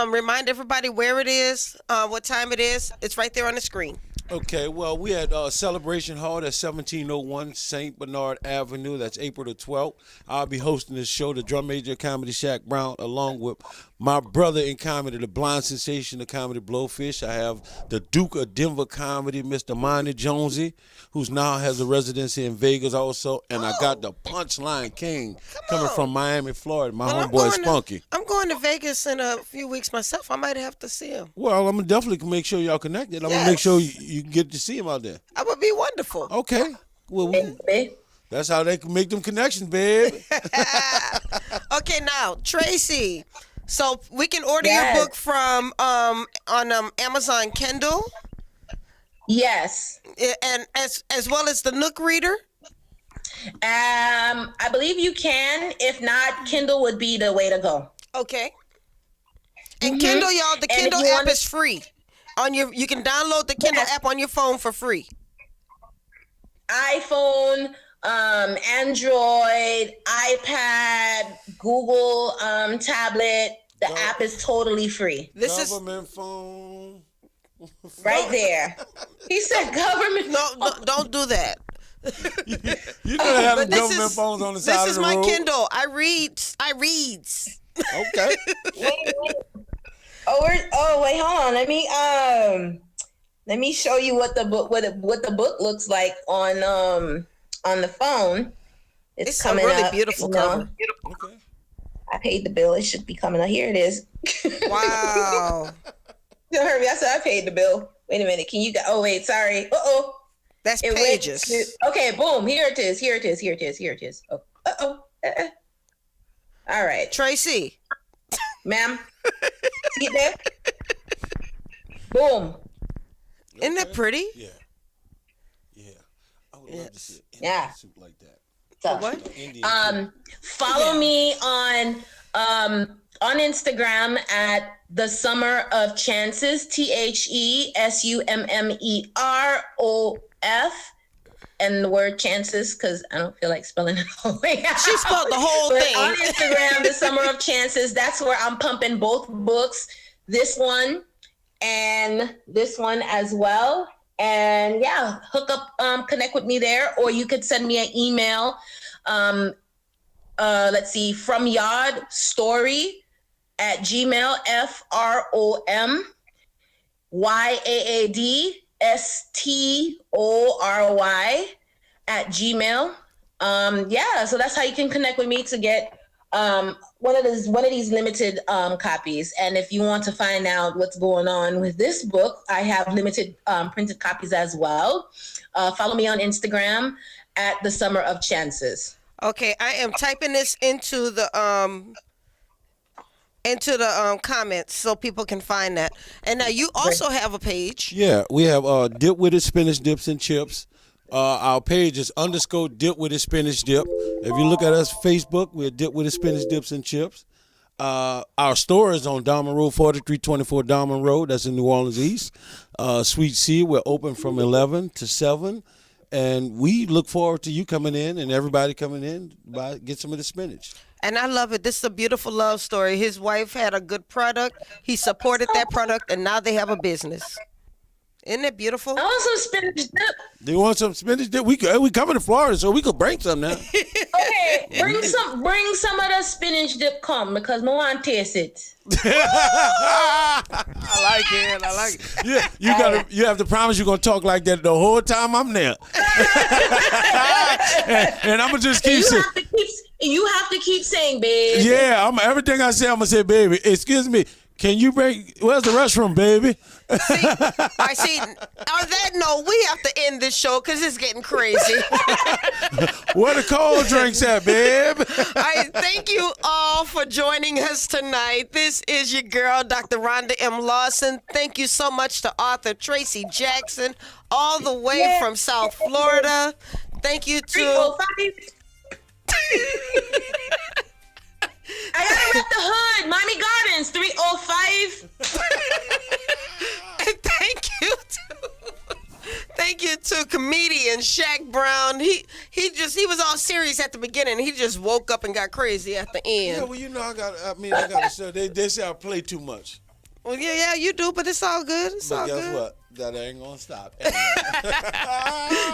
Remind everybody where it is, what time it is. It's right there on the screen. Okay, well, we had Celebration Hall at 1701 St. Bernard Avenue. That's April the 12th. I'll be hosting this show, the drum major Comedy Shaq Brown, along with my brother in comedy, the blind sensation of comedy Blowfish. I have the Duke of Denver comedy, Mr. Monty Jonesy, who's now has a residency in Vegas also. And I got the Punchline King coming from Miami, Florida. My homeboy is Spunky. I'm going to Vegas in a few weeks myself. I might have to see him. Well, I'm going to definitely make sure y'all connected. I'm going to make sure you get to see him out there. That would be wonderful. Okay. Well, that's how they can make them connections, babe. Okay, now, Tracy. So we can order your book from on Amazon Kindle. Yes. And as well as the Nook Reader. I believe you can. If not, Kindle would be the way to go. Okay. And Kindle, y'all, the Kindle app is free. You can download the Kindle app on your phone for free. iPhone, Android, iPad, Google tablet. The app is totally free. Government phone. Right there. He said government. No, don't do that. You gotta have the government phones on the side of the road. This is my Kindle. I reads. Okay. Wait. Wait, hold on. Let me show you what the book looks like on the phone. It's coming a really up, beautiful cover. Okay. I paid the bill. It should be coming up. Here it is. Wow. Don't hurt me. I said I paid the bill. Wait a minute. Can you go? Oh wait, sorry. That's it pages. Okay, boom. Here it is. Oh. All right. Tracy. Ma'am. See it there? Boom. Isn't that pretty? Yeah. I would love to see it. Yeah. Soup like that. So, what? Follow me on Instagram at The Summer of Chances, THESUMMEROF, and the word chances, because I don't feel like spelling it all the way out. She spelled the whole thing. On Instagram, The Summer of Chances, that's where I'm pumping both books, this one and this one as well. And yeah, hook up, connect with me there, or you could send me an email. Let's see, from Yard Story at Gmail, FROMYAADSTORY at Gmail. So that's how you can connect with me to get one of these limited copies. And if you want to find out what's going on with this book, I have limited printed copies as well. Follow me on Instagram at The Summer of Chances. Okay, I am typing this into the comments so people can find that. And now you also have a page. Yeah, we have Dip with It Spinach Dips and Chips. Our page is _ Dip with It Spinach Dip. If you look at us Facebook, we're Dip with It Spinach Dips and Chips. Our store is on Diamond Road, 4324 Diamond Road. That's in New Orleans East. Suite C, we're open from 11 to 7. And we look forward to you coming in and everybody coming in get some of the spinach. And I love it. This is a beautiful love story. His wife had a good product. He supported that product, and now they have a business. Isn't it beautiful? I want some spinach dip. Do you want some spinach dip? We coming to Florida, so we could bring some now. Okay, bring some of that spinach dip, because no one tastes it. I like it. Yeah, you have to promise you're gonna talk like that the whole time I'm there. and I'm gonna just keep saying. You have to keep saying, babe. Yeah, everything I say, I'm gonna say, baby. Excuse me. Can you where's the restroom, baby? See, on that note, we have to end this show because it's getting crazy. Where the cold drinks at, babe? Thank you all for joining us tonight. This is your girl, Dr. Rhonda M Lawson. Thank you so much to author Tracy Jackson, all the way from South Florida. Thank you to... I gotta rep the hood. Miami Gardens, 305. Thank you to comedian Shaq Brown. He was all serious at the beginning. He just woke up and got crazy at the end. Yeah, well, you know, I got to say, they say I play too much. Well, yeah, you do, but it's all good. But guess what? That ain't gonna stop.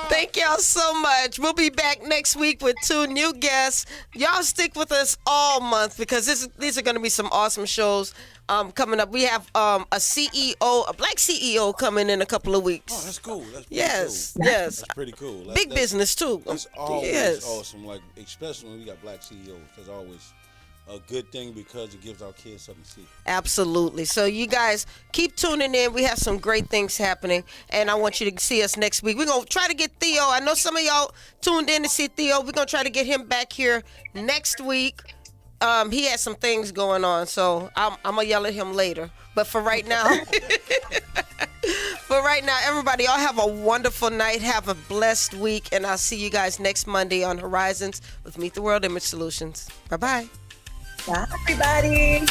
Thank y'all so much. We'll be back next week with 2 new guests. Y'all stick with us all month because these are gonna be some awesome shows coming up. We have a black CEO coming in a couple of weeks. Oh, that's cool. That's yes. Cool. That's pretty cool. Big business too. That's always awesome. Like especially when we got black CEOs. That's always a good thing because it gives our kids something to see. Absolutely. So you guys keep tuning in. We have some great things happening, and I want you to see us next week. We're going to try to get Theo. I know some of y'all tuned in to see Theo. We're going to try to get him back here next week. He has some things going on, so I'm going to yell at him later. But for right now, everybody, y'all have a wonderful night. Have a blessed week, and I'll see you guys next Monday on Horizons with Meet the World Image Solutions. Bye-bye. Bye, everybody.